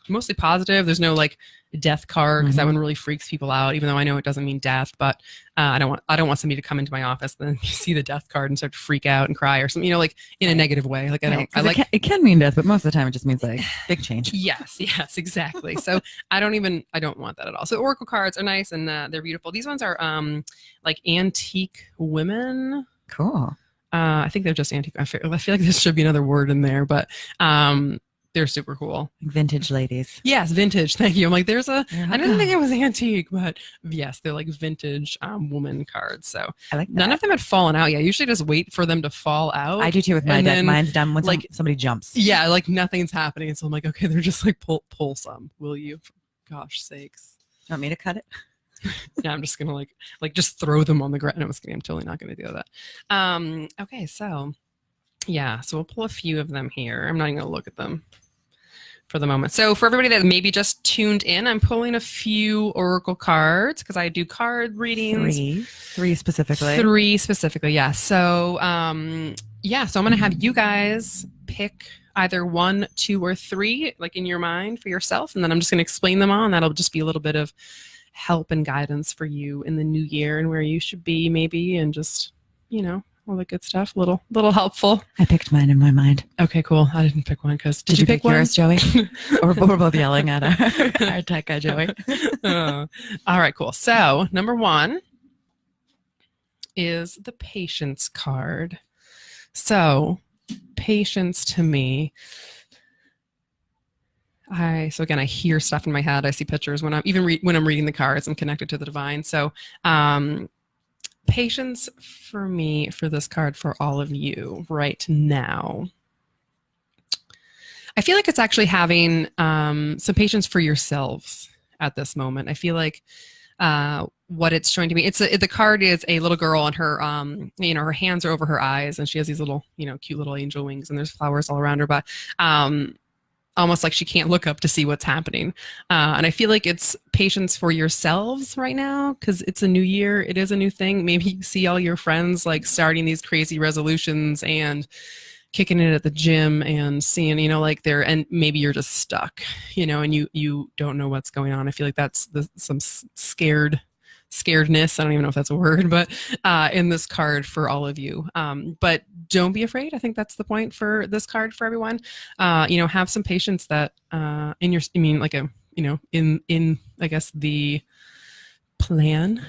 mostly positive. There's no like death card because that one really freaks people out, even though I know it doesn't mean death. But I don't want somebody to come into my office and then you see the death card and start to freak out and cry or something, like in a negative way. Like it can mean death, but most of the time it just means like big change. Yes, exactly. So I don't want that at all. So oracle cards are nice and they're beautiful. These ones are like antique women. Cool. I think they're just antique. I feel like there should be another word in there, but they're super cool. Vintage ladies. Yes, vintage. Thank you. I'm like, I didn't think it was antique, but yes, they're like vintage woman cards. So I like that. None of them had fallen out yet. I usually just wait for them to fall out. I do too with my deck. Mine's done when somebody jumps. Yeah, like nothing's happening. So I'm like, okay, they're just like pull some, will you? For gosh sakes. You want me to cut it? Yeah, I'm just gonna like just throw them on the ground. No, I'm totally not gonna do that. Okay, so yeah, so we'll pull a few of them here. I'm not even gonna look at them for the moment. So for everybody that maybe just tuned in, I'm pulling a few oracle cards because I do card readings. Three specifically. Yeah. So so I'm gonna have you guys pick either 1, 2, or 3, like in your mind for yourself, and then I'm just gonna explain them all, and that'll just be a little bit of help and guidance for you in the new year and where you should be maybe, and just all the good stuff, little helpful. I picked mine in my mind. Okay, cool. I didn't pick one because did you pick yours, Joey? We're both yelling at our tech guy, Joey. All right, cool. So number 1 is the patience card. So patience to me, I hear stuff in my head. I see pictures when I'm reading the cards. I'm connected to the divine. So patience for me, for this card, for all of you right now. I feel like it's actually having some patience for yourselves at this moment. I feel like what it's showing to me, the card is a little girl and her her hands are over her eyes and she has these little cute little angel wings and there's flowers all around her, but almost like she can't look up to see what's happening. And I feel like it's patience for yourselves right now because it's a new year. It is a new thing. Maybe you see all your friends like starting these crazy resolutions and kicking it at the gym and seeing, and maybe you're just stuck, and you don't know what's going on. I feel like that's some scaredness. I don't even know if that's a word, but in this card for all of you. But don't be afraid. I think that's the point for this card for everyone. Have some patience that in I guess the plan,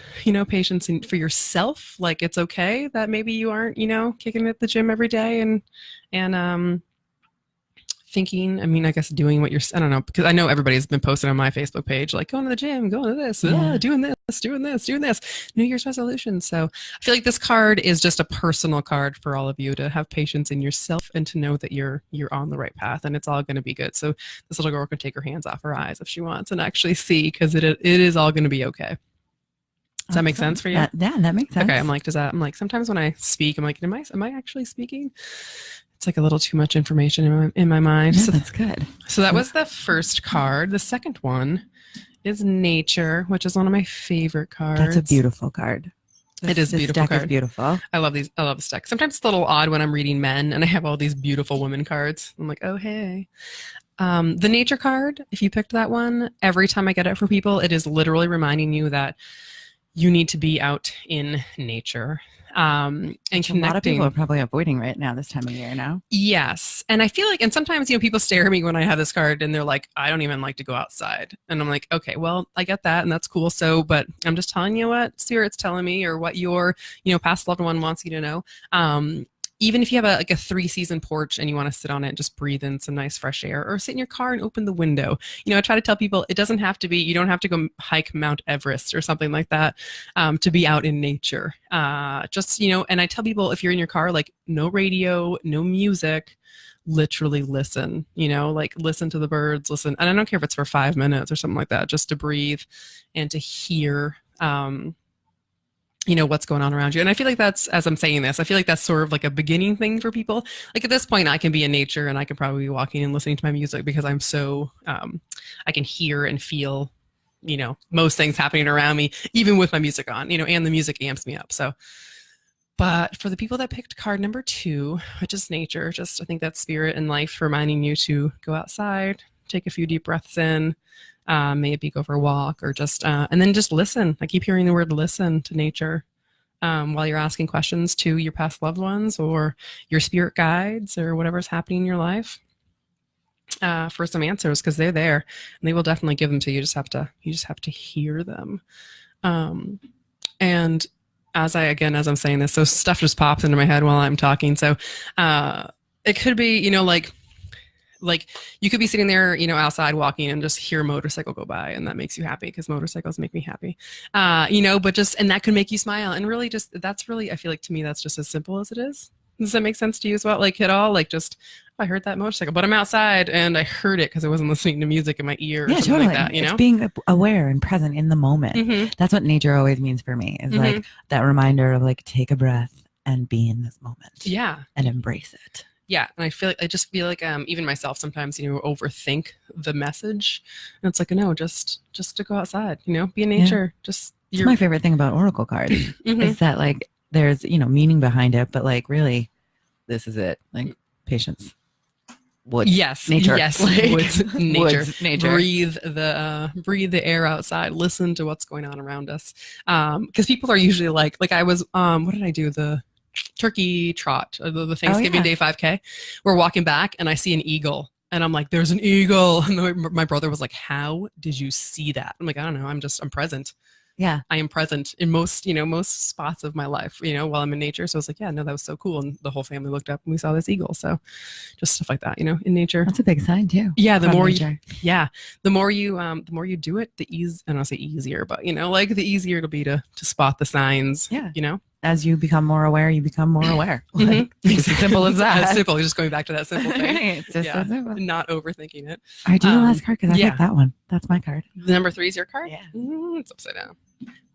patience for yourself. Like it's okay that maybe you aren't, kicking it at the gym every day and thinking, I guess doing what I don't know, because I know everybody's been posting on my Facebook page, like going to the gym, going to this, doing this, New Year's resolution. So I feel like this card is just a personal card for all of you to have patience in yourself and to know that you're on the right path and it's all going to be good. So this little girl can take her hands off her eyes if she wants and actually see, because it is all going to be okay. Does that make sense for you? That makes sense. Okay, I'm like, sometimes when I speak, I'm like, am I actually speaking? It's like a little too much information in my mind. Yeah, So that's good. So that was the first card. The second one is Nature, which is one of my favorite cards. That's a beautiful card. It is a beautiful deck card. is beautiful. I love these. I love this deck. Sometimes it's a little odd when I'm reading men and I have all these beautiful women cards. I'm like, oh, hey. The Nature card, if you picked that one, every time I get it for people, it is literally reminding you that you need to be out in nature. And connecting. A lot of people are probably avoiding right now this time of year now. Yes. And I feel like, and sometimes, people stare at me when I have this card and they're like, I don't even like to go outside. And I'm like, okay, well, I get that. And that's cool. So, but I'm just telling you what Spirit's telling me or what your, past loved one wants you to know. Even if you have a 3-season porch and you want to sit on it and just breathe in some nice fresh air, or sit in your car and open the window. I try to tell people it doesn't have to be, you don't have to go hike Mount Everest or something like that to be out in nature. And I tell people, if you're in your car, like no radio, no music, literally listen, listen to the birds, listen. And I don't care if it's for 5 minutes or something like that, just to breathe and to hear, what's going on around you. And I feel like that's, as I'm saying this, I feel like that's sort of like a beginning thing for people. Like at this point, I can be in nature and I can probably be walking and listening to my music because I'm so, I can hear and feel, most things happening around me, even with my music on, and the music amps me up. So, but for the people that picked card number 2, which is Nature, I think that's Spirit and life reminding you to go outside, take a few deep breaths in, maybe go for a walk or just, and then just listen. I keep hearing the word listen to nature while you're asking questions to your past loved ones or your spirit guides or whatever's happening in your life for some answers, because they're there and they will definitely give them to you. You just have to hear them. And as I'm saying this, so stuff just pops into my head while I'm talking. So it could be, like you could be sitting there, outside walking and just hear a motorcycle go by and that makes you happy because motorcycles make me happy, and that could make you smile. And really that's really, I feel like to me, that's just as simple as it is. Does that make sense to you as well? Like at all? Like just, I heard that motorcycle, but I'm outside and I heard it because I wasn't listening to music in my ear or something totally. like that, It's being aware and present in the moment. Mm-hmm. That's what nature always means for me, is like that reminder of like, take a breath and be in this moment. Yeah. And embrace it. Yeah. And I just feel like even myself sometimes, overthink the message. And it's like, no, just to go outside, be in nature. Yeah. It's my favorite thing about Oracle cards is that like there's, meaning behind it, but like really this is it. Like patience. Woods. Yes. Nature. Yes. Like, woods. Nature. Woods, nature. Breathe the air outside. Listen to what's going on around us. Because people are usually like I was, what did I do? The turkey trot, the Thanksgiving Day 5K. We're walking back and I see an eagle and I'm like, there's an eagle. And my brother was like, how did you see that? I'm like, I don't know. I'm present. Yeah. I am present in most spots of my life, while I'm in nature. So I was like, yeah, no, that was so cool. And the whole family looked up and we saw this eagle. So just stuff like that, in nature. That's a big sign too. Yeah. The more you do it, and I'll say easier, but like the easier it'll be to spot the signs. Yeah. As you become more aware, you become more aware. Like, it's as simple as that. It's simple. Just going back to that simple thing. It's just so simple. Not overthinking it. I do the last card because I picked that one. That's my card. The number 3 is your card? Yeah. It's upside down.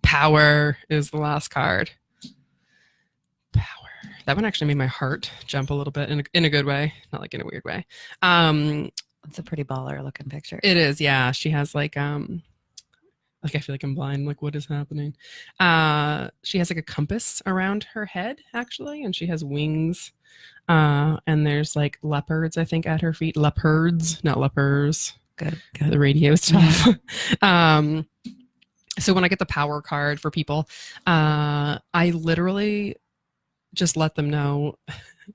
Power is the last card. Power. That one actually made my heart jump a little bit in a good way, not like in a weird way. It's a pretty baller looking picture. It is, yeah. She has like I feel like I'm blind. Like, what is happening? She has like a compass around her head, actually, and she has wings. And there's like leopards, I think, at her feet. Leopards, not lepers. Good. The radio stuff. Yeah. So when I get the power card for people, I literally just let them know.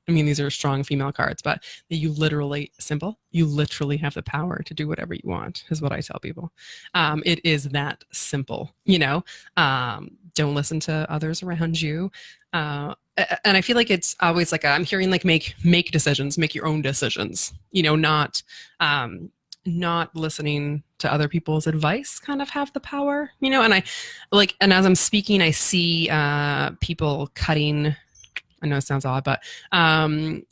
I mean, these are strong female cards, but you literally have the power to do whatever you want, is what I tell people. It is that simple, don't listen to others around you. And I feel like it's always like, I'm hearing like, make decisions, make your own decisions, not listening to other people's advice, kind of have the power, and and as I'm speaking, I see people cutting, I know it sounds odd, but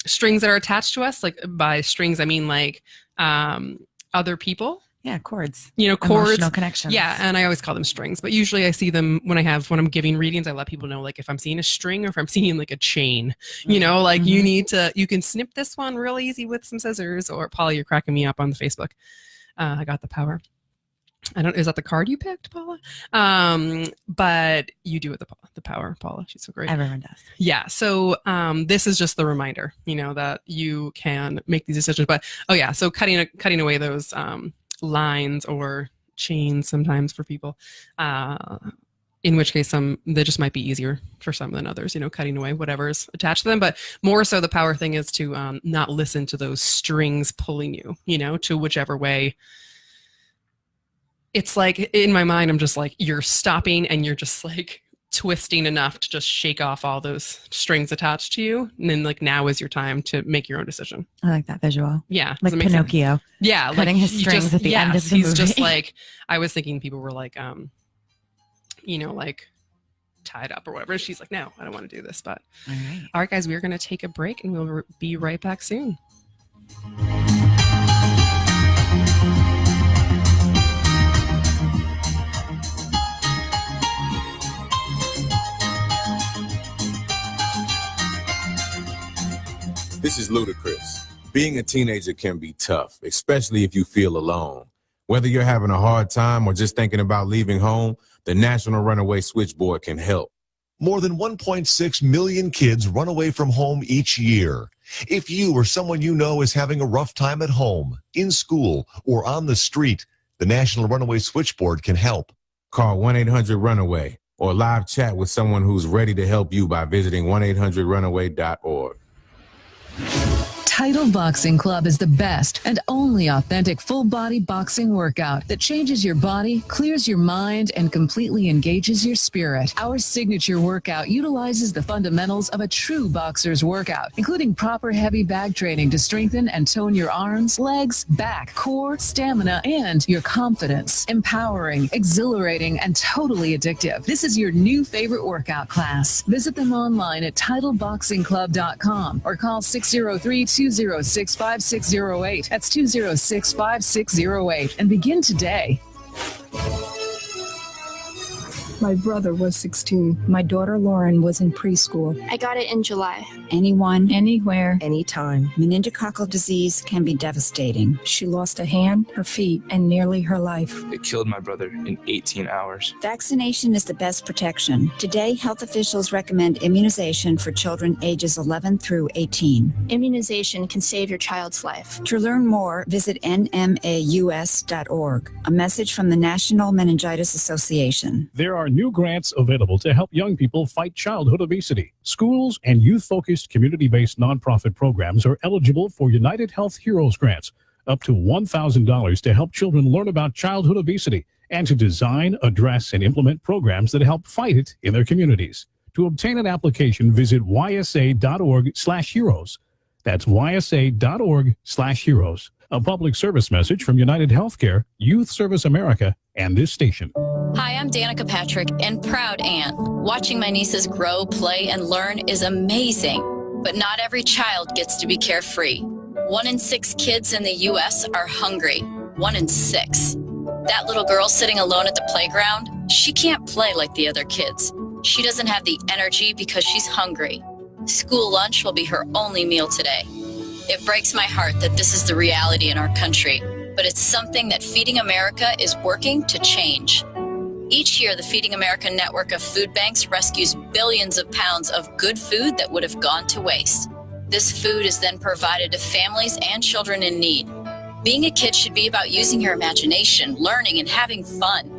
strings that are attached to us, like by strings, I mean like other people, Yeah, chords. Chords. Emotional connections. Yeah, and I always call them strings. But usually I see them when I'm giving readings. I let people know, like, if I'm seeing a string or if I'm seeing like a chain. You can snip this one real easy with some scissors. Or Paula, you're cracking me up on the Facebook. I got the power. Is that the card you picked, Paula? But you do it the power, Paula. She's so great. Everyone does. Yeah. So this is just the reminder, that you can make these decisions. But so cutting away those lines or chains sometimes for people. In which case they just might be easier for some than others, cutting away whatever's attached to them. But more so the power thing is to not listen to those strings pulling you, to whichever way. It's like in my mind, I'm just like, you're stopping and you're just like twisting enough to just shake off all those strings attached to you. And then like now is your time to make your own decision. I like that visual. Yeah. Like Pinocchio. Yeah. Cutting his strings at the end of the movie. He's just like, I was thinking people were like, like tied up or whatever. She's like, no, I don't want to do this. But all right, guys, we're going to take a break and we'll be right back soon. This is ludicrous. Being a teenager can be tough, especially if you feel alone. Whether you're having a hard time or just thinking about leaving home, the National Runaway Switchboard can help. More than 1.6 million kids run away from home each year. If you or someone you know is having a rough time at home, in school, or on the street, the National Runaway Switchboard can help. Call 1-800-RUNAWAY or live chat with someone who's ready to help you by visiting 1-800-RUNAWAY.org. Title Boxing Club is the best and only authentic full-body boxing workout that changes your body, clears your mind, and completely engages your spirit. Our signature workout utilizes the fundamentals of a true boxer's workout, including proper heavy bag training to strengthen and tone your arms, legs, back, core, stamina, and your confidence. Empowering, exhilarating, and totally addictive. This is your new favorite workout class. Visit them online at TitleBoxingClub.com or call 603-206-5608. That's 206-5608 and begin today. My brother was 16. My daughter Lauren was in preschool. I got it in July. Anyone, anywhere, anytime. Meningococcal disease can be devastating. She lost a hand, her feet, and nearly her life. It killed my brother in 18 hours. Vaccination is the best protection. Today, health officials recommend immunization for children ages 11 through 18. Immunization can save your child's life. To learn more, visit nmaus.org. A message from the National Meningitis Association. There are new grants available to help young people fight childhood obesity. Schools and youth-focused community-based nonprofit programs are eligible for United Health Heroes grants, up to $1,000 to help children learn about childhood obesity and to design, address, and implement programs that help fight it in their communities. To obtain an application, visit ysa.org/heroes. That's ysa.org/heroes. A public service message from United Healthcare, Youth Service America, and this station. Hi, I'm Danica Patrick and proud aunt. Watching my nieces grow, play, and learn is amazing, but not every child gets to be carefree. 1 in 6 kids in the U.S. are hungry. 1 in 6. That little girl sitting alone at the playground, she can't play like the other kids. She doesn't have the energy because she's hungry. School lunch will be her only meal today. It breaks my heart that this is the reality in our country, but it's something that Feeding America is working to change. Each year, the Feeding America network of food banks rescues billions of pounds of good food that would have gone to waste. This food is then provided to families and children in need. Being a kid should be about using your imagination, learning, and having fun.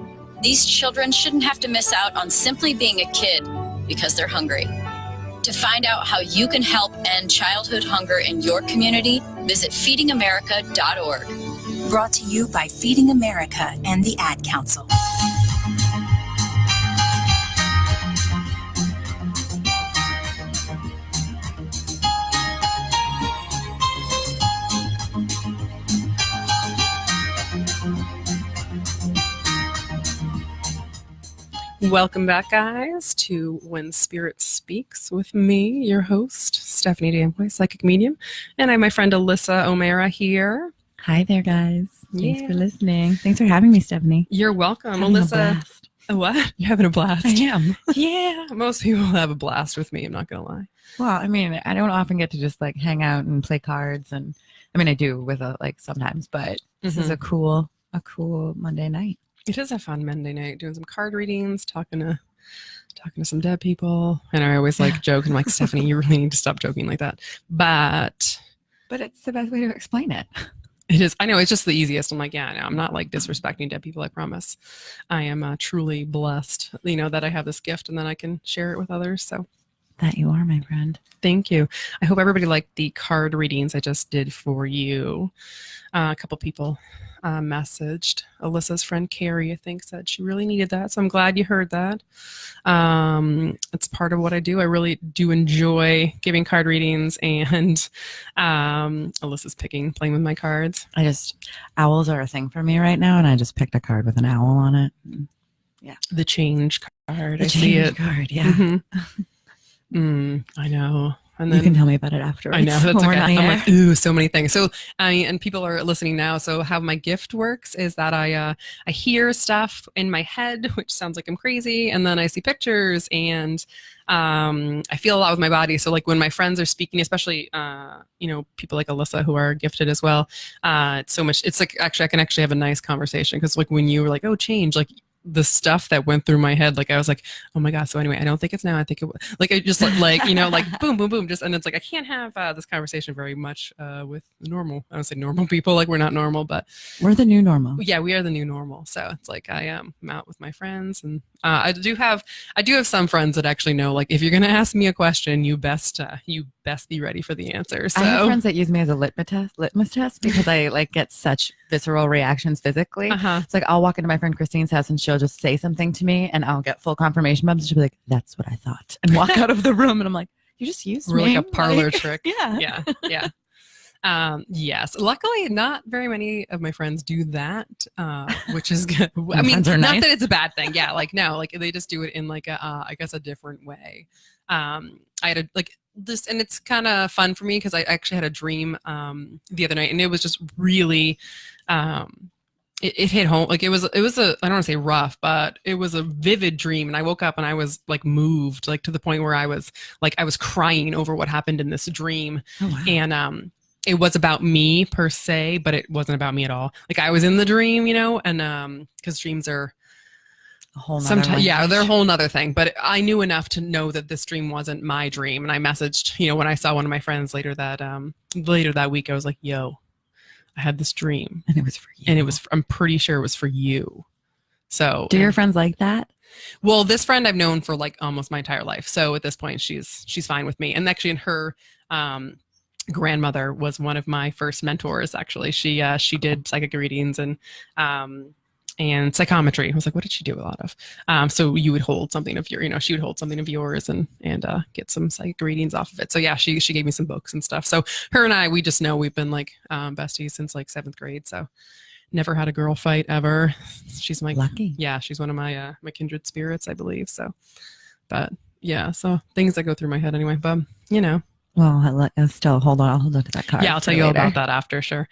These children shouldn't have to miss out on simply being a kid because they're hungry. To find out how you can help end childhood hunger in your community, visit feedingamerica.org. Brought to you by Feeding America and the Ad Council. Welcome back, guys, to When Spirit Speaks with me, your host, Steffanie Damboise Psychic Medium. And I have my friend Alyssa O'Mara here. Hi there, guys. Thanks Yeah. for listening. Thanks for having me, Steffanie. You're welcome. Having a Alyssa. blast. What? You're having a blast. I am. Yeah. Most people have a blast with me. I'm not going to lie. Well, I mean, I don't often get to just like hang out and play cards, and I mean, I do with like sometimes, but this is a cool Monday night. It is a fun Monday night doing some card readings, talking to some dead people. And I always like joke and I'm like, Steffanie, you really need to stop joking like that. But it's the best way to explain it. It is. I know it's just the easiest. I'm like, yeah, no, I'm not like disrespecting dead people. I promise. I am truly blessed, that I have this gift and then I can share it with others. So that you are, my friend. Thank you. I hope everybody liked the card readings I just did for you. A couple people messaged. Alyssa's friend Carrie, I think, said she really needed that. So I'm glad you heard that. It's part of what I do. I really do enjoy giving card readings, and Alyssa's playing with my cards. Owls are a thing for me right now, and I just picked a card with an owl on it. Yeah. The change card. The I see change it. card, yeah. I know. And then you can tell me about it afterwards. I know. That's when we're okay. not I'm here. like, ooh, so many things. So, and people are listening now. So how my gift works is that I hear stuff in my head, which sounds like I'm crazy. And then I see pictures and I feel a lot with my body. So like when my friends are speaking, especially, people like Alyssa who are gifted as well, it's so much, it's like, actually, I can actually have a nice conversation. Cause like when you were like, oh, change, like the stuff that went through my head, like I was like, oh my God. So anyway, I don't think it's now. I think it like, I just like, like boom, boom, boom. Just, and it's like, I can't have this conversation very much with normal. I don't say normal people, like we're not normal, but we're the new normal. Yeah. We are the new normal. So it's like, I'm out with my friends, and I do have some friends that actually know, like, if you're going to ask me a question, you best be ready for the answer. So I have friends that use me as a litmus test because I like get such visceral reactions physically. It's like I'll walk into my friend Christine's house and she'll just say something to me and I'll get full confirmation bumps. She'll be like, "That's what I thought," and walk out of the room. And I'm like, "You just used me." Like a parlor trick. Yeah. Yeah. Yes. Luckily, not very many of my friends do that, which is good. I mean, friends are not nice. that it's a bad thing. Yeah. Like, no, like they just do it in like I guess a different way. I had a like this, and it's kind of fun for me because I actually had a dream the other night, and it was just really it hit home. Like it was a, I don't want to say rough, but it was a vivid dream. And I woke up and I was like moved, like to the point where I was crying over what happened in this dream. Oh, wow. And it was about me per se, but it wasn't about me at all. Like I was in the dream, and because dreams are a whole nother sometimes, language. yeah, they're a whole nother thing. But I knew enough to know that this dream wasn't my dream. And I messaged, when I saw one of my friends later that week, I was like, "Yo, I had this dream, and it was for you." And I'm pretty sure it was for you. So, do your friends like that? Well, this friend I've known for like almost my entire life. So at this point, she's fine with me. And actually, in her grandmother was one of my first mentors. Actually, she did psychic readings and psychometry. I was like, what did she do a lot of? So you would hold something of she would hold something of yours and get some psychic readings off of it. So yeah, she gave me some books and stuff. So her and I, we just know we've been like besties since like 7th grade. So never had a girl fight ever. She's my lucky. Yeah, she's one of my my kindred spirits, I believe. So, but yeah, so things that go through my head anyway. But Well, still hold on. I'll hold on to that card. Yeah, I'll tell you later. all about that after, sure.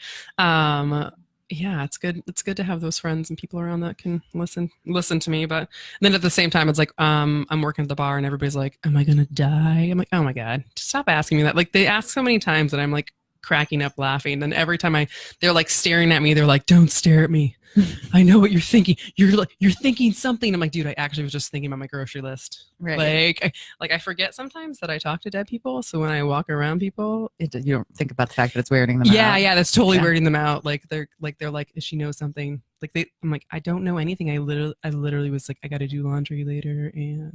Yeah, it's good. It's good to have those friends and people around that can listen to me. But then at the same time, it's like I'm working at the bar and everybody's like, "Am I gonna die?" I'm like, "Oh my God, stop asking me that." Like they ask so many times that I'm like cracking up laughing. And every time they're like staring at me, they're like, "Don't stare at me. I know what you're thinking. You're thinking something." I'm like, "Dude, I actually was just thinking about my grocery list." Right. Like I forget sometimes that I talk to dead people. So when I walk around people, you don't think about the fact that it's weirding them out. Yeah, that's totally weirding them out. Like they're like, "If she knows something." Like I'm like, "I don't know anything. I literally was like, I got to do laundry later." And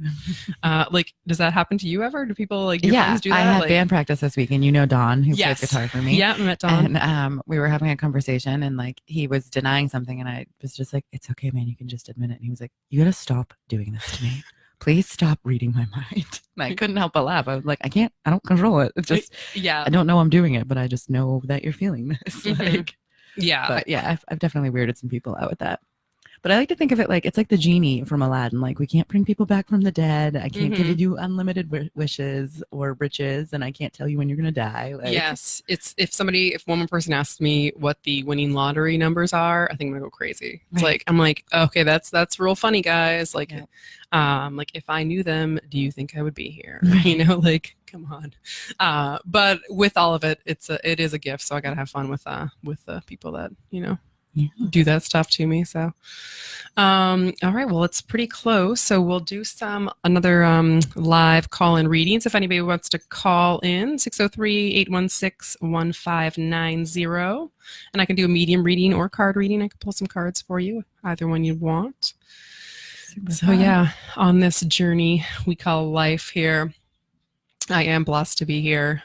like, does that happen to you ever? Do people like your friends do that? I had like, band practice this week, and Don, who plays guitar for me. Yeah, I met Don. And we were having a conversation, and like he was denying something, and I was just like, "It's okay, man. You can just admit it." And he was like, "You gotta stop doing this to me. Please stop reading my mind." And I couldn't help but laugh. I was like, I don't control it. It's just, I don't know I'm doing it, but I just know that you're feeling this. Mm-hmm. Like, yeah. But yeah, I've definitely weirded some people out with that. But I like to think of it like it's like the genie from Aladdin. Like we can't bring people back from the dead. I can't give you unlimited wishes or riches, and I can't tell you when you're gonna die. Like, yes, it's if one person asks me what the winning lottery numbers are, I think I'm gonna go crazy. It's like I'm like, okay, that's real funny, guys. Like, like if I knew them, do you think I would be here? You know, like come on. But with all of it, it is a gift, so I gotta have fun with the people that do that stuff to me. So all right, well, it's pretty close, so we'll do another live call-in readings. If anybody wants to call in, 603-816-1590, and I can do a medium reading or card reading. I can pull some cards for you, either one you want. So yeah, on this journey we call life here, I am blessed to be here.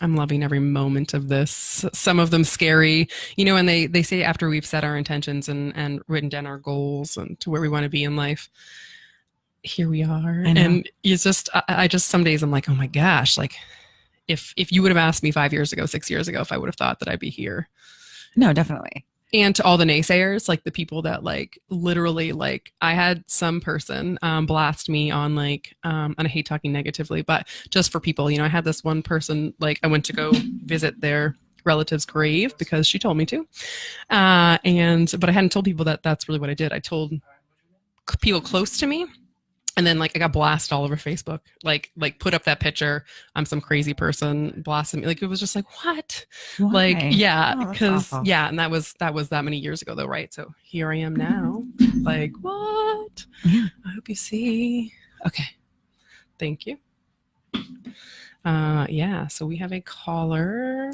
I'm loving every moment of this. Some of them scary, and they say after we've set our intentions and written down our goals and to where we want to be in life, here we are. And I just some days I'm like, oh my gosh, like if you would have asked me 5 years ago, 6 years ago, if I would have thought that I'd be here. No, definitely. And to all the naysayers, like the people that like literally like I had some person blast me on like and I hate talking negatively, but just for people, I had this one person, like I went to go visit their relative's grave because she told me to, but I hadn't told people that that's really what I did. I told people close to me. And then like I got blasted all over Facebook, like put up that picture. I'm some crazy person, blasted me. Like it was just like, what? Why? Like, yeah, Oh, that's because awful. yeah, and that was that many years ago though, right? So here I am now. Like, what? Yeah. I hope you see. Okay. Thank you. Yeah, so we have a caller.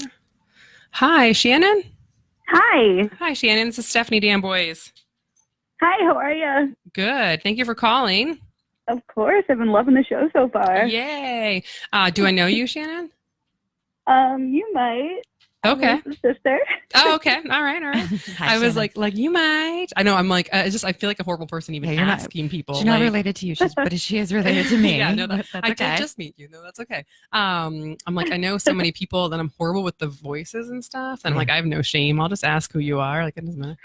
Hi, Shannon. Hi. Hi, Shannon. This is Steffanie Damboise. Hi, how are you? Good. Thank you for calling. Of course. I've been loving the show so far. Yay. Do I know you, Shannon? You might. Okay. I'm Alyssa's sister. Oh, okay. All right. Hi, I was Shannon. like you might. I know. I'm like, I feel like a horrible person even Yeah, you're not- asking people. She's not like- related to you, but she is related to me. Yeah, no, That's I okay. did just meet you. No, that's okay. I'm like, I know so many people that I'm horrible with the voices and stuff. And I'm like, I have no shame. I'll just ask who you are. Like, it doesn't matter.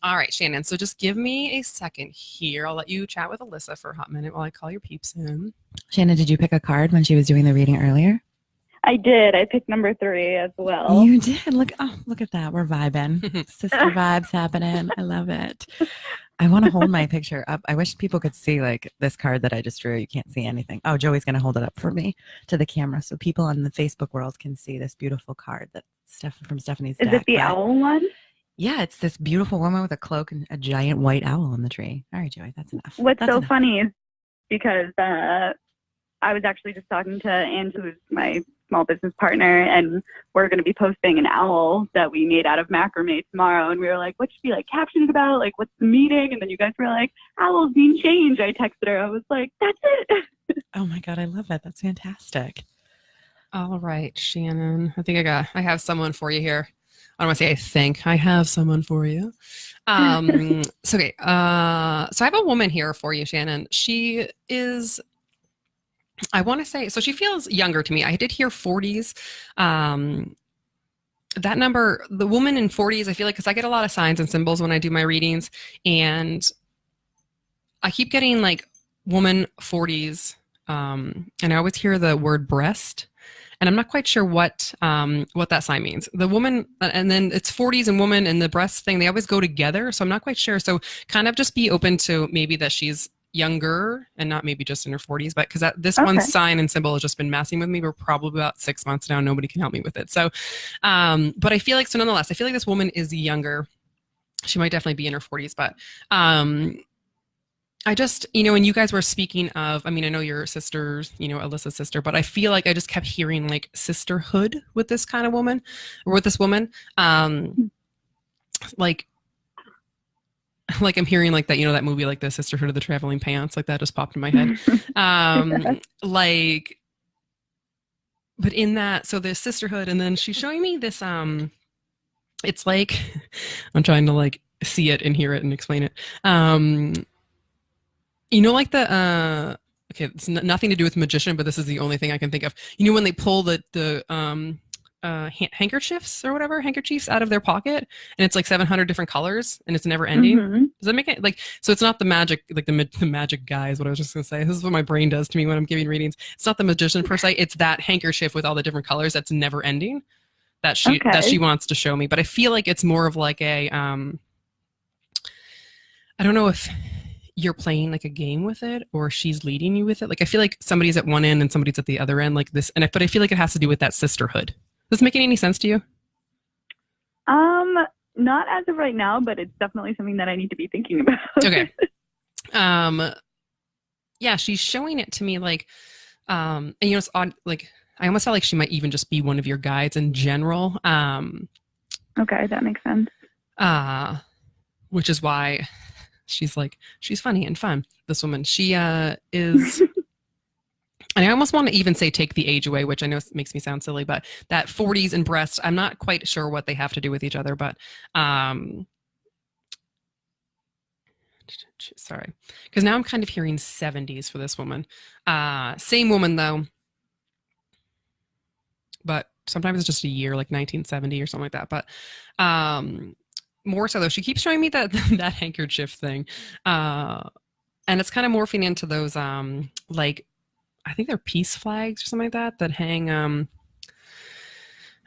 All right, Shannon. So just give me a second here. I'll let you chat with Alyssa for a hot minute while I call your peeps in. Shannon, did you pick a card when she was doing the reading earlier? I did. I picked number 3 as well. You did. Look at that. We're vibing. Sister vibes happening. I love it. I want to hold my picture up. I wish people could see like this card that I just drew. You can't see anything. Oh, Joey's going to hold it up for me to the camera so people on the Facebook world can see this beautiful card that from Stephanie's Is deck. it the owl one? Yeah, it's this beautiful woman with a cloak and a giant white owl on the tree. All right, Joey, that's enough. What's That's so enough. funny is because I was actually just talking to Andrew, who's my small business partner, and we're going to be posting an owl that we made out of macrame tomorrow. And we were like, what should we like caption it about? Like, what's the meeting? And then you guys were like, owls mean change. I texted her. I was like, that's it. Oh my God, I love it. That's fantastic. All right, Shannon. I think I have someone for you here. I don't want to say I think. I have someone for you. So I have a woman here for you, Shannon. She is, I want to say, so she feels younger to me. I did hear 40s. That number, the woman in 40s, I feel like, because I get a lot of signs and symbols when I do my readings, and I keep getting like woman 40s, and I always hear the word breast. And I'm not quite sure what that sign means. The woman, and then it's 40s and woman and the breast thing, they always go together. So I'm not quite sure. So kind of just be open to maybe that she's younger and not maybe just in her 40s, but because this one sign and symbol has just been messing with me. We're probably about 6 months now. Nobody can help me with it. So, but I feel like, so nonetheless, I feel like this woman is younger. She might definitely be in her 40s, but I just, when you guys were speaking of, I mean, I know your sister's, Alyssa's sister, but I feel like I just kept hearing like sisterhood with this kind of woman, or with this woman. Like I'm hearing like that, that movie, like the Sisterhood of the Traveling Pants, like that just popped in my head. But in that, so there's sisterhood, and then she's showing me this, it's like, I'm trying to like see it and hear it and explain it. Like the okay, it's nothing to do with magician, but this is the only thing I can think of. When they pull the handkerchiefs or whatever, handkerchiefs out of their pocket, and it's like 700 different colors, and it's never ending. Does that make it like, so it's not the magic, like the magic guy is what I was just gonna say. This is what my brain does to me when I'm giving readings. It's not the magician per se, it's that handkerchief with all the different colors that's never ending that she wants to show me. But I feel like it's more of like a I don't know if you're playing like a game with it or she's leading you with it. Like I feel like somebody's at one end and somebody's at the other end, like this, but I feel like it has to do with that sisterhood. Does this make any sense to you? Not as of right now, but it's definitely something that I need to be thinking about. Okay. Yeah, she's showing it to me like, and you know, it's odd. Like I almost felt like she might even just be one of your guides in general. Okay, that makes sense. Which is why she's funny and fun. This woman, she is. And I almost want to even say take the age away, which I know makes me sound silly, but that 40s and breasts, I'm not quite sure what they have to do with each other, but sorry. Because now I'm kind of hearing 70s for this woman. Same woman though, but sometimes it's just a year, like 1970 or something like that. But more so though, she keeps showing me that handkerchief thing. And it's kind of morphing into those like, I think they're peace flags or something like that hang, I don't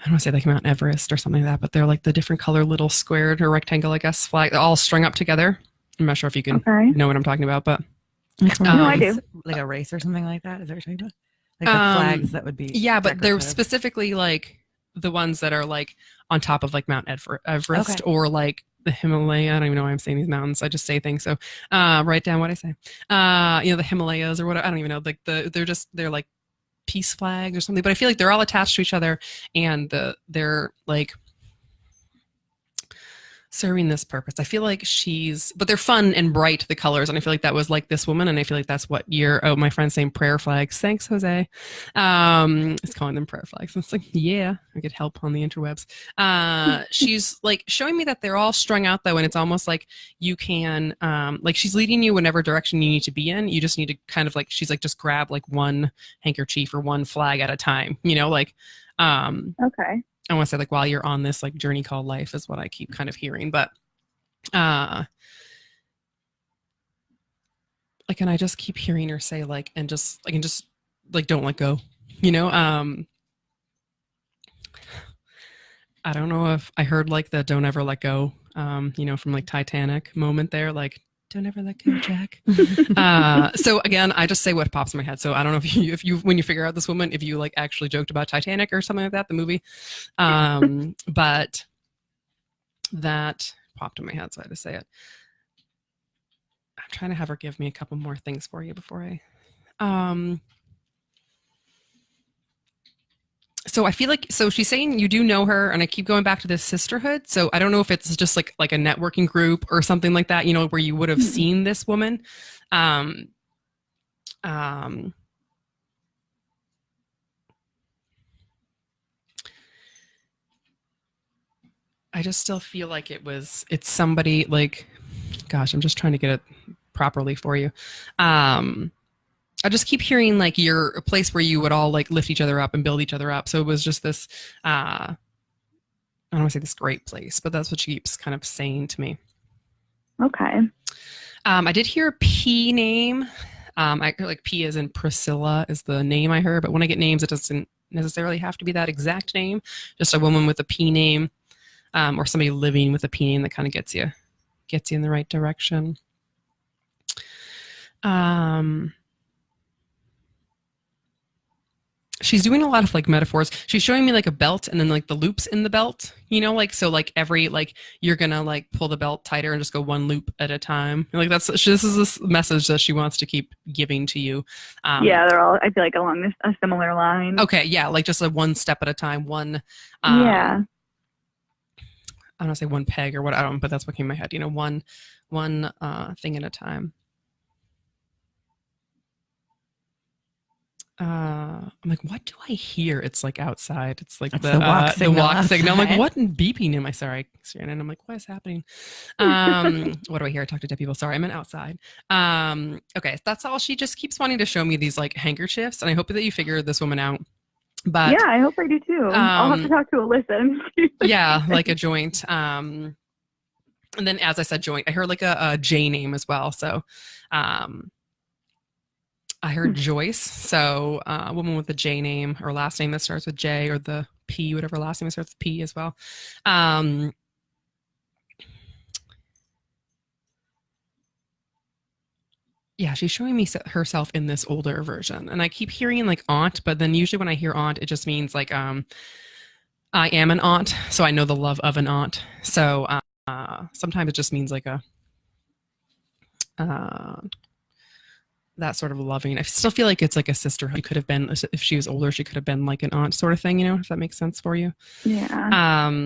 want to say like Mount Everest or something like that, but they're like the different color little squared or rectangle, I guess, flag. They're all strung up together. I'm not sure if you can know what I'm talking about, but no, I do. Like a race or something like that. Is that what you're talking about? Like the flags that would be. Yeah, but they're specifically like the ones that are like on top of like Mount Everest or like the Himalaya. I don't even know why I'm saying these mountains. I just say things. So write down what I say. You know, the Himalayas or whatever. I don't even know. Like they're like peace flags or something. But I feel like they're all attached to each other, and they're like serving this purpose. I feel like but they're fun and bright, the colors, and I feel like that was like this woman, and I feel like that's what my friend's saying prayer flags. Thanks, Jose. It's calling them prayer flags. It's like, yeah, I get help on the interwebs. She's like showing me that they're all strung out though, and it's almost like you can like she's leading you whatever direction you need to be in. You just need to kind of like, she's like, just grab like one handkerchief or one flag at a time, you know, like okay. I want to say like while you're on this like journey called life is what I keep kind of hearing, but like, and I just keep hearing her say like, and just don't let go, you know. I don't know if I heard like the don't ever let go, you know, from like Titanic moment there, like don't ever let go, Jack. So again, I just say what pops in my head. So I don't know if you when you figure out this woman, if you like actually joked about Titanic or something like that, the movie. But that popped in my head, so I had to say it. I'm trying to have her give me a couple more things for you before I. So I feel like, so she's saying you do know her, and I keep going back to this sisterhood. So I don't know if it's just like a networking group or something like that, you know, where you would have seen this woman. I just still feel like it's somebody like, gosh, I'm just trying to get it properly for you. I just keep hearing like you're a place where you would all like lift each other up and build each other up. So it was just this, I don't want to say this great place, but that's what she keeps kind of saying to me. Okay. I did hear a P name. I like P as in Priscilla is the name I heard, but when I get names, it doesn't necessarily have to be that exact name. Just a woman with a P name, or somebody living with a P name that kind of gets you in the right direction. She's doing a lot of like metaphors. She's showing me like a belt and then like the loops in the belt, you know, like, so like every, like you're going to like pull the belt tighter and just go one loop at a time. Like this is this message that she wants to keep giving to you. Yeah, they're all, I feel like along a similar line. Okay. Yeah. Like just like one step at a time, one, yeah. I don't want to say one peg or what, I don't, but that's what came in my head, you know, one thing at a time. I'm like, what do I hear? It's like outside. It's like the walk signal. I'm like, what in beeping am I? Sorry. And I'm like, what is happening? What do I hear? I talk to dead people. Sorry, I meant outside. Okay, that's all. She just keeps wanting to show me these like handkerchiefs, and I hope that you figure this woman out. But yeah, I hope I do too. I'll have to talk to Alyssa. Yeah, like a joint. And then, as I said, joint. I heard like a J name as well. So, I heard Joyce. So, a woman with a J name or last name that starts with J, or the P, whatever last name that starts with P as well. Yeah, she's showing me herself in this older version, and I keep hearing like aunt, but then usually when I hear aunt, it just means like I am an aunt, so I know the love of an aunt. So sometimes it just means like a that sort of loving. I still feel like it's like a sister. She could have been, if she was older, she could have been like an aunt sort of thing, you know, if that makes sense for you. Yeah.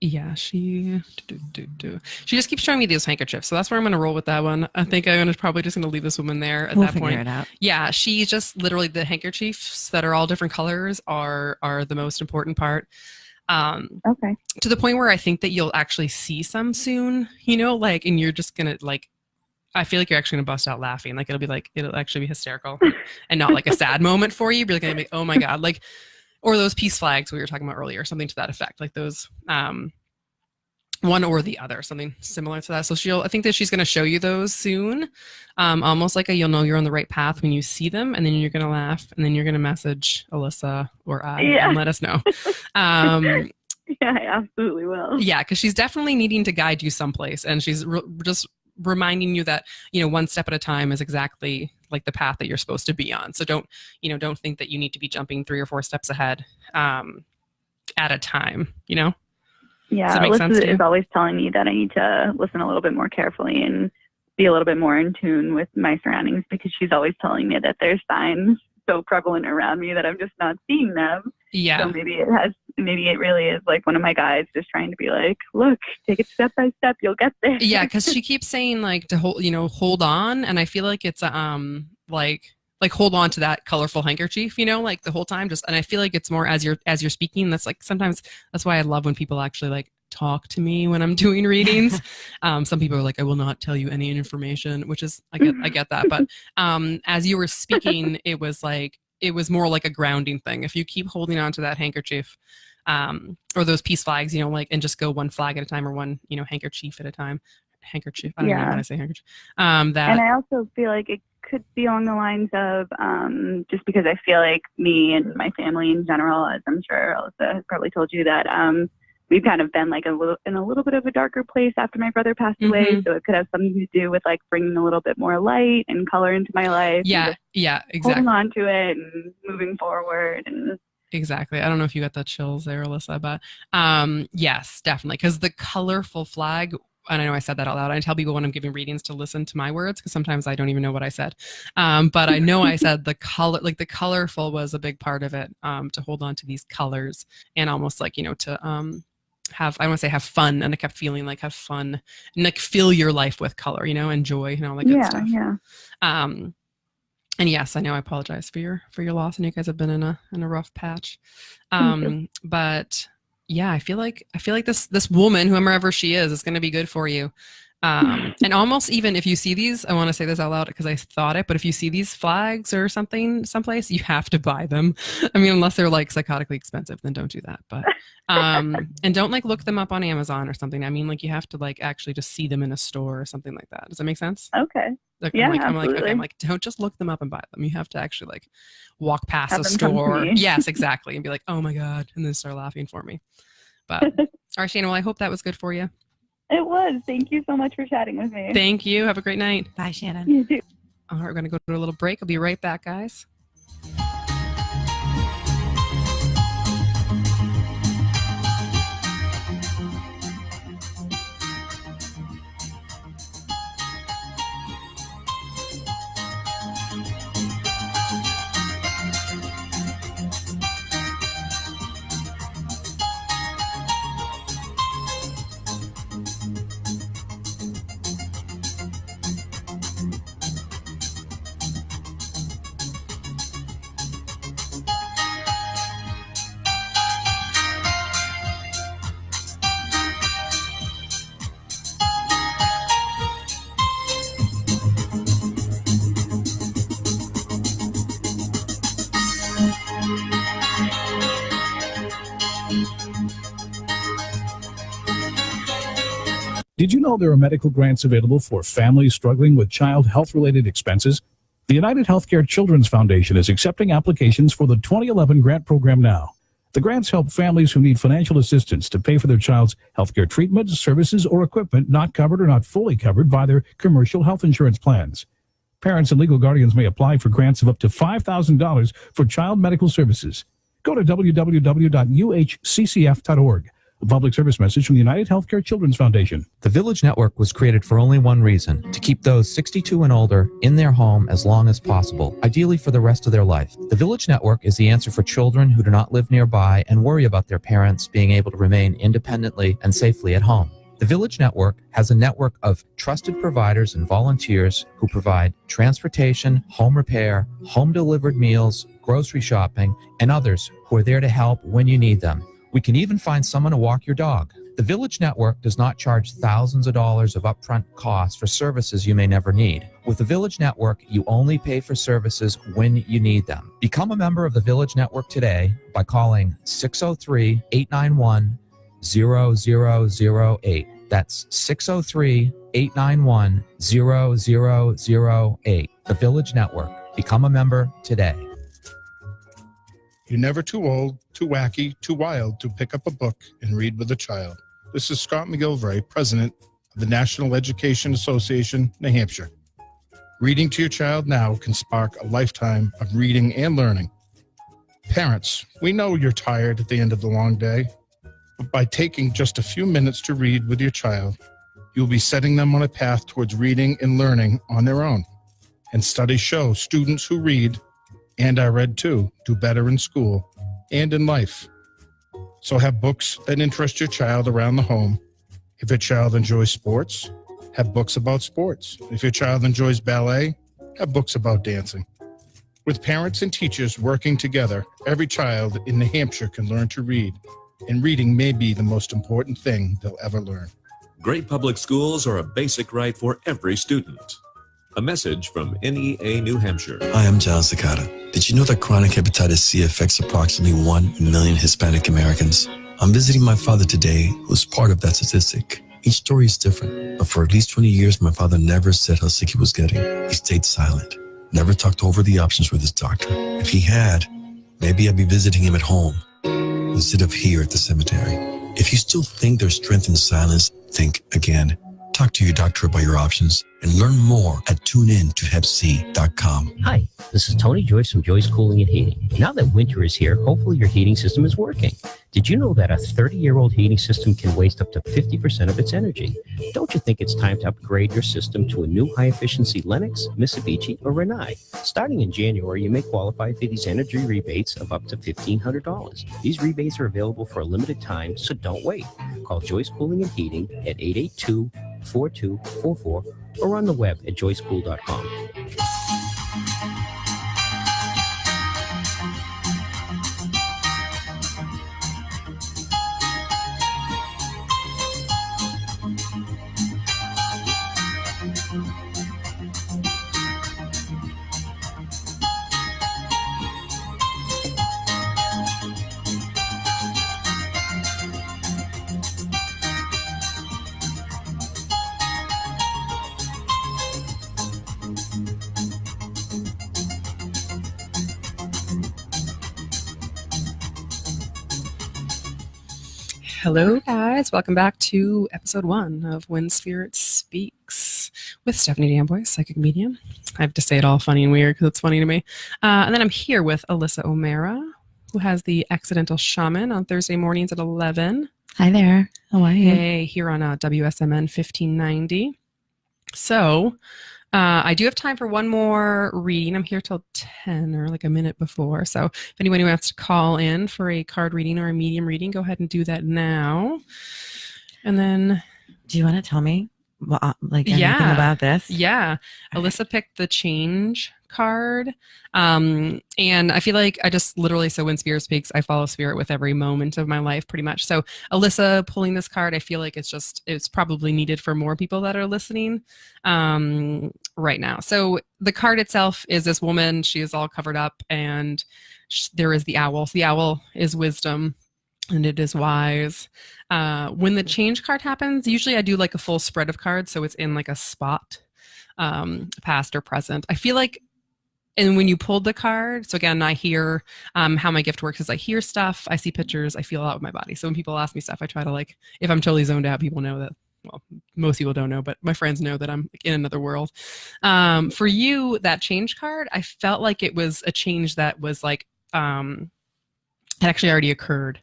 Yeah, she just keeps showing me these handkerchiefs, so that's where I'm going to roll with that one. I think I'm probably just going to leave this woman there at that point. Figure it out. Yeah, she just literally, the handkerchiefs that are all different colors are the most important part. Okay. To the point where I think that you'll actually see some soon, you know, like, and you're just gonna like, I feel like you're actually gonna bust out laughing. Like it'll actually be hysterical and not like a sad moment for you. You're gonna be, oh my God, like. Or those peace flags we were talking about earlier, something to that effect, like those, one or the other, something similar to that. So I think that she's going to show you those soon, almost like you'll know you're on the right path when you see them, and then you're going to laugh, and then you're going to message Alyssa or I and let us know. Yeah, I absolutely will. Yeah, because she's definitely needing to guide you someplace, and she's just reminding you that, you know, one step at a time is exactly like the path that you're supposed to be on. So don't think that you need to be jumping 3 or 4 steps ahead at a time, you know? Yeah, Alyssa is always telling me that I need to listen a little bit more carefully and be a little bit more in tune with my surroundings, because she's always telling me that there's signs so prevalent around me that I'm just not seeing them. Yeah. So maybe it really is like one of my guides just trying to be like, look, take it step by step, you'll get there. Yeah, because she keeps saying like to hold on, and I feel like it's like hold on to that colorful handkerchief, you know, like the whole time. Just, and I feel like it's more as you're speaking. That's like, sometimes that's why I love when people actually like talk to me when I'm doing readings. Some people are like, I will not tell you any information, which is, I get that. But as you were speaking, it was more like a grounding thing. If you keep holding on to that handkerchief, or those peace flags, you know, like, and just go one flag at a time, or one, you know, handkerchief at a time. Handkerchief. I don't know when I say handkerchief. And I also feel like it could be along the lines of just because I feel like me and my family in general, as I'm sure Alyssa has probably told you, that we've kind of been like in a little bit of a darker place after my brother passed away. So it could have something to do with like bringing a little bit more light and color into my life. Yeah, exactly. Holding on to it and moving forward. And exactly. I don't know if you got the chills there, Alyssa, but yes, definitely. Because the colorful flag, and I know I said that out loud. I tell people when I'm giving readings to listen to my words, because sometimes I don't even know what I said. But I know I said the color, like the colorful was a big part of it, to hold on to these colors and almost like, you know, to have, I want to say have fun. And I kept feeling like have fun and like fill your life with color, you know, and joy and all that good stuff. Yeah. And yes, I know I apologize for your loss, and you guys have been in a rough patch. But yeah, I feel like this woman, whomever she is going to be good for you. And almost even if you see these, I want to say this out loud because I thought it, but if you see these flags or something someplace, you have to buy them. I mean, unless they're like psychotically expensive, then don't do that. But and don't like look them up on Amazon or something. I mean, like you have to like actually just see them in a store or something like that. Does that make sense? Okay. Like, yeah, I'm like, don't just look them up and buy them. You have to actually like walk past a store. Yes, exactly. And be like, oh my God. And then start laughing for me. But all right, Shannon, well, I hope that was good for you. It was. Thank you so much for chatting with me. Thank you. Have a great night. Bye, Shannon. You too. All right, we're going to go to a little break. I'll be right back, guys. Did you know there are medical grants available for families struggling with child health-related expenses? The United Healthcare Children's Foundation is accepting applications for the 2011 grant program now. The grants help families who need financial assistance to pay for their child's healthcare treatment, services, or equipment not covered or not fully covered by their commercial health insurance plans. Parents and legal guardians may apply for grants of up to $5,000 for child medical services. Go to www.uhccf.org. A public service message from the United Healthcare Children's Foundation. The Village Network was created for only one reason: to keep those 62 and older in their home as long as possible, ideally for the rest of their life. The Village Network is the answer for children who do not live nearby and worry about their parents being able to remain independently and safely at home. The Village Network has a network of trusted providers and volunteers who provide transportation, home repair, home-delivered meals, grocery shopping, and others who are there to help when you need them. We can even find someone to walk your dog. The Village Network does not charge thousands of dollars of upfront costs for services you may never need. With the Village Network, you only pay for services when you need them. Become a member of the Village Network today by calling 603-891-0008. That's 603-891-0008. The Village Network. Become a member today. You're never too old, too wacky, too wild to pick up a book and read with a child. This is Scott McGilvray, President of the National Education Association, New Hampshire. Reading to your child now can spark a lifetime of reading and learning. Parents, we know you're tired at the end of the long day, but by taking just a few minutes to read with your child, you'll be setting them on a path towards reading and learning on their own. And studies show students who read, and I read too, do better in school and in life. So have books that interest your child around the home. If your child enjoys sports, have books about sports. If your child enjoys ballet, have books about dancing. With parents and teachers working together, every child in New Hampshire can learn to read, and reading may be the most important thing they'll ever learn. Great public schools are a basic right for every student. A message from NEA New Hampshire. Hi, I'm John Sakata. Did you know that chronic hepatitis C affects approximately 1 million Hispanic Americans? I'm visiting my father today, who's part of that statistic. Each story is different, but for at least 20 years, my father never said how sick he was getting. He stayed silent, never talked over the options with his doctor. If he had, maybe I'd be visiting him at home instead of here at the cemetery. If you still think there's strength in silence, think again. Talk to your doctor about your options and learn more at tuneintotopc.com. Hi, this is Tony Joyce from Joyce Cooling and Heating. Now that winter is here, hopefully your heating system is working. Did you know that a 30-year-old heating system can waste up to 50% of its energy? Don't you think it's time to upgrade your system to a new high-efficiency Lennox, Mitsubishi, or Rinnai? Starting in January, you may qualify for these energy rebates of up to $1,500. These rebates are available for a limited time, so don't wait. Call Joyce Cooling and Heating at 882-4244 or on the web at joycecool.com. Hello, guys. Welcome back to episode 1 of When Spirit Speaks with Steffanie Damboise Psychic Medium. I have to say it all funny and weird because it's funny to me. And then I'm here with Alyssa O'Mara, who has the Accidental Shaman on Thursday mornings at 11. Hi there. How are you? Hey, here on WSMN 1590. So I do have time for one more reading. I'm here till 10 or like a minute before. So if anyone who wants to call in for a card reading or a medium reading, go ahead and do that now. And then... Do you want to tell me anything about this? Yeah. Alyssa picked the change card. And I feel like I just literally, so when Spirit speaks, I follow Spirit with every moment of my life pretty much. So Alyssa pulling this card, I feel like it's probably needed for more people that are listening right now. So the card itself is this woman. She is all covered up and there is the owl. So the owl is wisdom. and it is wise. When the change card happens, usually I do like a full spread of cards, so it's in like a spot, past or present. I feel like, and when you pulled the card, so again, I hear how my gift works is I hear stuff, I see pictures, I feel a lot with my body. So when people ask me stuff, I try to like, if I'm totally zoned out, people know that. Well, most people don't know, but my friends know that I'm in another world. For you, that change card, I felt like it was a change that was like, had actually already occurred.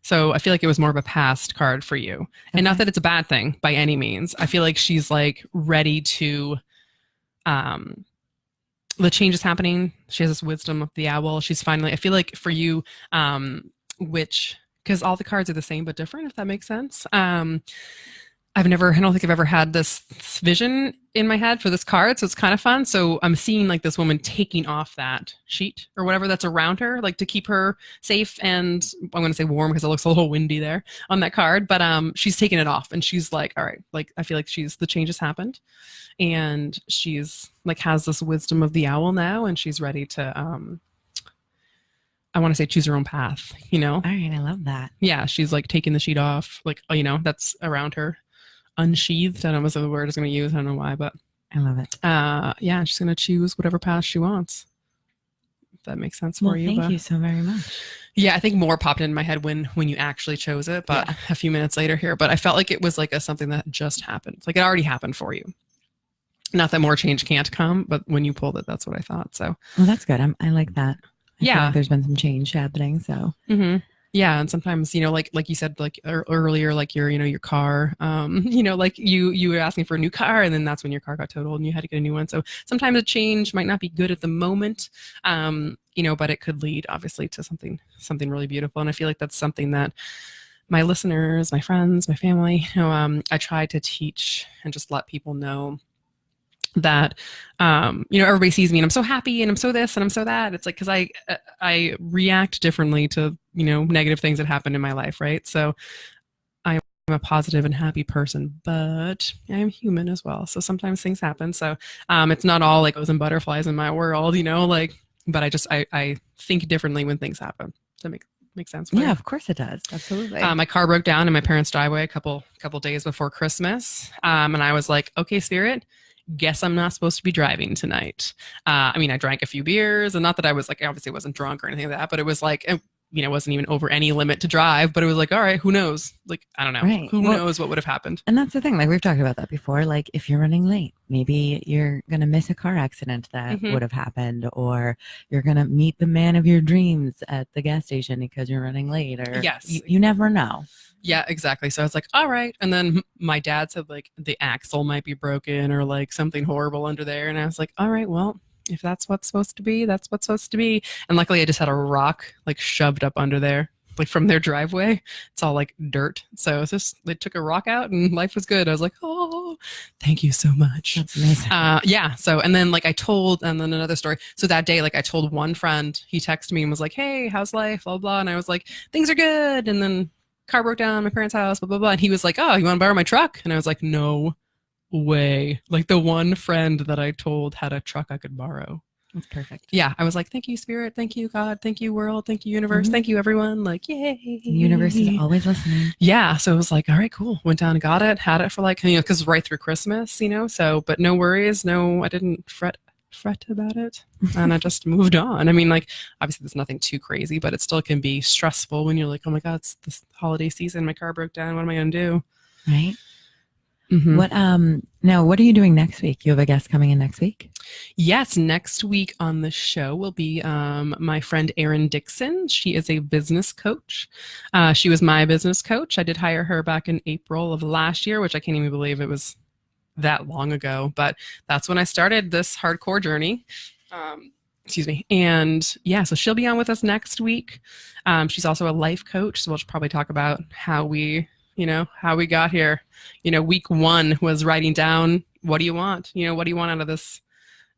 So I feel like it was more of a past card for you. Okay. And not that it's a bad thing by any means. I feel like she's like ready to, the change is happening. She has this wisdom of the owl. She's finally, I feel like for you, because all the cards are the same but different, if that makes sense. I don't think I've ever had this vision in my head for this card, so it's kind of fun. So I'm seeing like this woman taking off that sheet or whatever that's around her, like to keep her safe and I'm going to say warm because it looks a little windy there on that card, but she's taking it off and she's like, all right, like I feel like the change has happened and she's like has this wisdom of the owl now and she's ready to I want to say choose her own path, you know? All right, I love that. Yeah, she's like taking the sheet off, like, you know, that's around her. Unsheathed, I don't know what's the word I was going to use, I don't know why, but I love it. Yeah, she's going to choose whatever path she wants, if that makes sense for you. Thank you so very much. Yeah, I think more popped into my head when you actually chose it, but a few minutes later here, but I felt like it was like something that just happened, like it already happened for you. Not that more change can't come, but when you pulled it, that's what I thought. So well, that's good. I like that. I feel yeah, like there's been some change happening, so yeah, and sometimes, you know, like you said, like earlier, like your car, you know, like you were asking for a new car, and then that's when your car got totaled, and you had to get a new one. So sometimes a change might not be good at the moment, you know, but it could lead, obviously, to something really beautiful. And I feel like that's something that my listeners, my friends, my family, you know, I try to teach and just let people know that, you know, everybody sees me and I'm so happy and I'm so this and I'm so that. It's like, cause I react differently to, you know, negative things that happen in my life. Right. So I'm a positive and happy person, but I am human as well. So sometimes things happen. So, it's not all like roses and butterflies in my world, you know, like, but I think differently when things happen. Does that make sense? Yeah, of course it does. Absolutely. My car broke down in my parents' driveway a couple days before Christmas. And I was like, okay, Spirit, guess I'm not supposed to be driving tonight. I mean, I drank a few beers, and not that I was like, I obviously wasn't drunk or anything like that, but it was like, you know, wasn't even over any limit to drive, but it was like, all right, who knows? Like, I don't know. Right. Who knows what would have happened? And that's the thing, like we've talked about that before, like if you're running late, maybe you're going to miss a car accident that would have happened, or you're going to meet the man of your dreams at the gas station because you're running late, or you never know. Yeah, exactly. So I was like, all right. And then my dad said like the axle might be broken or like something horrible under there. And I was like, all right, well, if that's what's supposed to be, that's what's supposed to be. And luckily I just had a rock like shoved up under there, like from their driveway. It's all like dirt. So it's just, they took a rock out and life was good. I was like, oh, thank you so much. That's amazing. Yeah. So, and then like and then another story. So that day, like I told one friend, he texted me and was like, hey, how's life? Blah, blah. And I was like, things are good. And then car broke down at my parents' house, blah, blah, blah. And he was like, oh, you want to borrow my truck? And I was like, no way. Like the one friend that I told had a truck I could borrow. That's perfect. Yeah. I was like, thank you, Spirit. Thank you, God. Thank you, world. Thank you, universe. Thank you, everyone. Like, yay. The universe is always listening. Yeah. So it was like, all right, cool. Went down and got it, had it for like, you know, because right through Christmas, you know, so, but no worries. No, I didn't fret about it, and I just moved on. I mean, like obviously there's nothing too crazy, but it still can be stressful when you're like, oh my God, it's this holiday season, my car broke down, what am I gonna do? Right. What now what are you doing next week? You have a guest coming in next week? Yes, next week on the show will be my friend Erin Dixon. She is a business coach. She was my business coach. I did hire her back in April of last year, which I can't even believe it was that long ago, but that's when I started this hardcore journey. Excuse me. And yeah, so she'll be on with us next week. She's also a life coach. So we'll probably talk about how we got here. You know, week 1 was writing down, what do you want? You know, what do you want out of this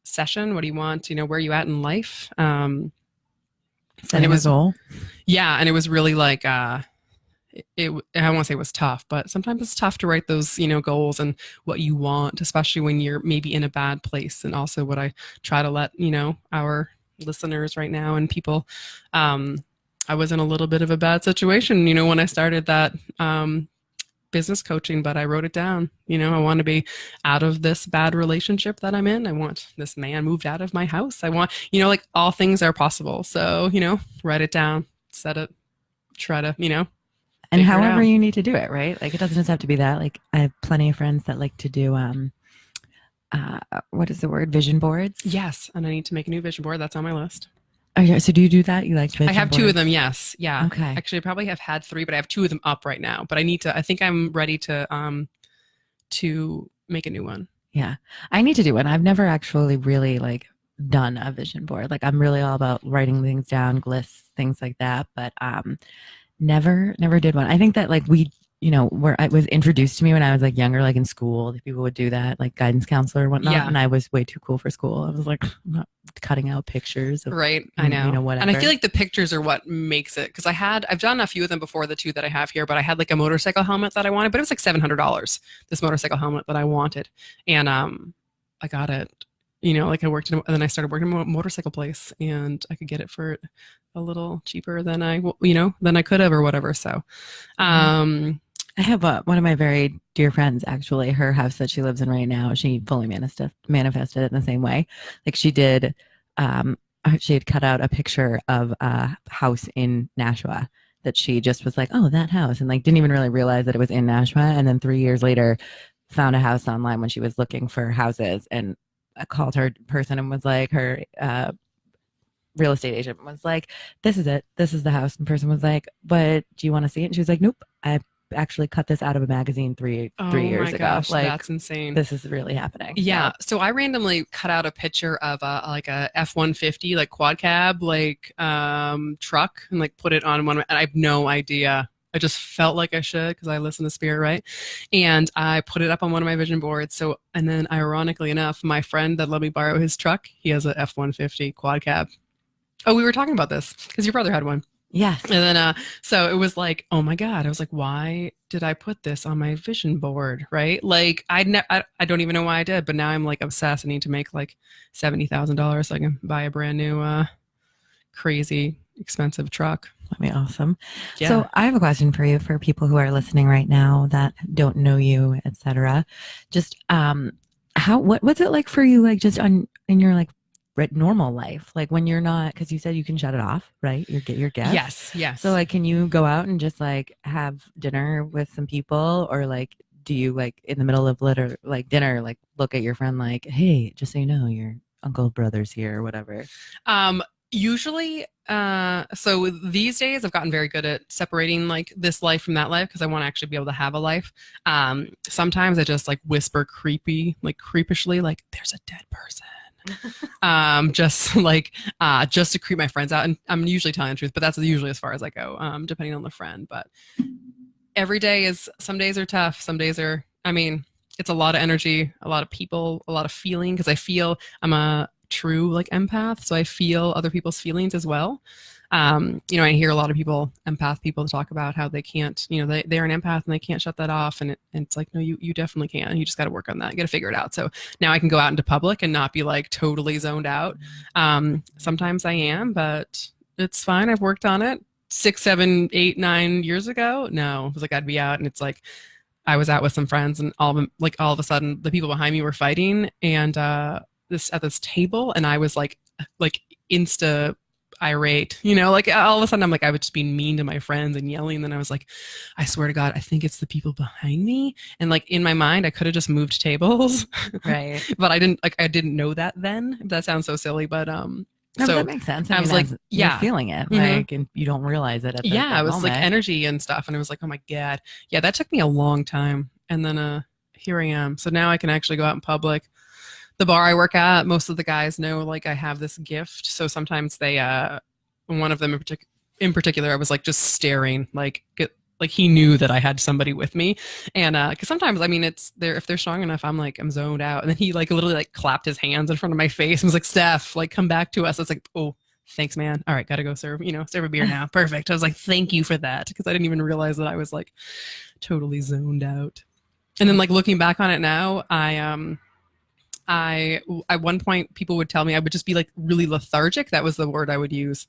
session? What do you want? You know, where are you at in life? And it was a goal. Yeah. And it was really like, I won't say it was tough, but sometimes it's tough to write those, you know, goals and what you want, especially when you're maybe in a bad place. And also what I try to let, you know, our listeners right now and people I was in a little bit of a bad situation, when I started that business coaching, but I wrote it down. I want to be out of this bad relationship that I'm in. I want this man moved out of my house. I want, like all things are possible. So, write it down, set it, try to, and however you need to do it, right? Like it doesn't just have to be that. Like I have plenty of friends that like to do, what is the word? Vision boards. Yes. And I need to make a new vision board. That's on my list. Oh yeah. So do you do that? You like vision I have boards? 2 of them. Yes. Yeah. Okay. Actually, I probably have had 3, but I have 2 of them up right now. But I think I'm ready to make a new one. Yeah. I need to do one. I've never actually really like done a vision board. Like I'm really all about writing things down, lists, things like that. But never did one. I think that like we, where it was introduced to me when I was like younger, like in school, people would do that, like guidance counselor and whatnot. Yeah. And I was way too cool for school. I was like, I'm not cutting out pictures. Of, right. I know. Whatever. And I feel like the pictures are what makes it. Cause I've done a few of them before, the 2 that I have here, but I had like a motorcycle helmet that I wanted, but it was like $700, this motorcycle helmet that I wanted. And I got it. Like I worked and then I started working in a motorcycle place and I could get it for a little cheaper than than I could have or whatever. So, I have one of my very dear friends, actually, her house that she lives in right now, she fully manifested it in the same way. Like she did, she had cut out a picture of a house in Nashua that she just was like, oh, that house. And like, didn't even really realize that it was in Nashua. And then 3 years later, found a house online when she was looking for houses, and I called her person and was like, her real estate agent was like, this is it. This is the house. And person was like, but do you want to see it? And she was like, nope. I actually cut this out of a magazine three years ago. Gosh, like that's insane. This is really happening. Yeah. So I randomly cut out a picture of a F-150, like quad cab, like truck, and like put it on one. And I have no idea. I just felt like I should because I listen to Spirit, right? And I put it up on one of my vision boards. So, and then ironically enough, my friend that let me borrow his truck, he has a F-150 quad cab. Oh, we were talking about this because your brother had one. Yes. And then, so it was like, oh my God, I was like, why did I put this on my vision board? Right. Like I don't even know why I did, but now I'm like obsessed. I need to make like $70,000 so I can buy a brand new, crazy expensive truck. That'd be awesome. Yeah. So I have a question for you, for people who are listening right now that don't know you, etc. Just, what's it like for you? Like just in your like normal life, like when you're not, because you said you can shut it off, right? Your guests. Yes. So like, can you go out and just like have dinner with some people, or like, do you like in the middle of dinner, like look at your friend like, hey, just so you know, your uncle brother's here or whatever? Usually, so these days I've gotten very good at separating like this life from that life because I want to actually be able to have a life. Sometimes I just like whisper creepishly, like there's a dead person. Just to creep my friends out, and I'm usually telling the truth, but that's usually as far as I go, depending on the friend. But every day some days are tough, some days are, it's a lot of energy, a lot of people, a lot of feeling, because I feel I'm a true like empath, so I feel other people's feelings as well. I hear a lot of empath people talk about how they can't, they're an empath and they can't shut that off. And it's like, no, you definitely can. You just got to work on that. You got to figure it out. So now I can go out into public and not be like totally zoned out. Sometimes I am, but it's fine. I've worked on it 6, 7, 8, 9 years ago. No, it was like, I'd be out and it's like, I was out with some friends and all of a sudden the people behind me were fighting and, at this table. And I was like insta irate, like all of a sudden I'm like, I would just be mean to my friends and yelling. And then I was like, I swear to God, I think it's the people behind me. And like in my mind, I could have just moved tables. Right. But I didn't know that then. That sounds so silly, but No, so but that makes sense. I was like, you're feeling it, like, and you don't realize it at the it was moment. like energy and stuff. And it was like, oh my God. Yeah, that took me a long time. And then here I am. So now I can actually go out in public. The bar I work at, most of the guys know like I have this gift. So sometimes they, one of them in particular, I was like just staring, like he knew that I had somebody with me. And because sometimes, it's there, if they're strong enough, I'm zoned out. And then he like literally like clapped his hands in front of my face and was like, Steph, like come back to us. I was like, oh, thanks, man. All right, gotta go serve a beer now. Perfect. I was like, thank you for that, because I didn't even realize that I was like totally zoned out. And then like looking back on it now, At one point, people would tell me I would just be like really lethargic. That was the word I would use.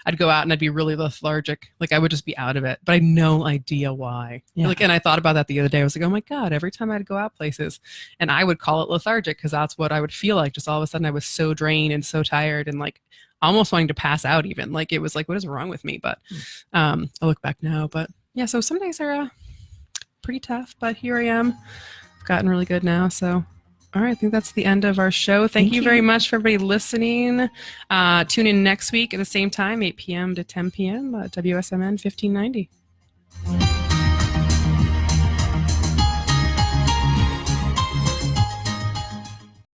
I'd go out and I'd be really lethargic. Like I would just be out of it, but I had no idea why. Yeah. Like, and I thought about that the other day. I was like, oh my God, every time I'd go out places and I would call it lethargic because that's what I would feel like. Just all of a sudden I was so drained and so tired and like almost wanting to pass out even. Like it was like, what is wrong with me? But I look back now, but yeah, so some days are pretty tough, but here I am. I've gotten really good now. So all right, I think that's the end of our show. Thank you very much for everybody listening. Tune in next week at the same time, 8 p.m. to 10 p.m. WSMN 1590.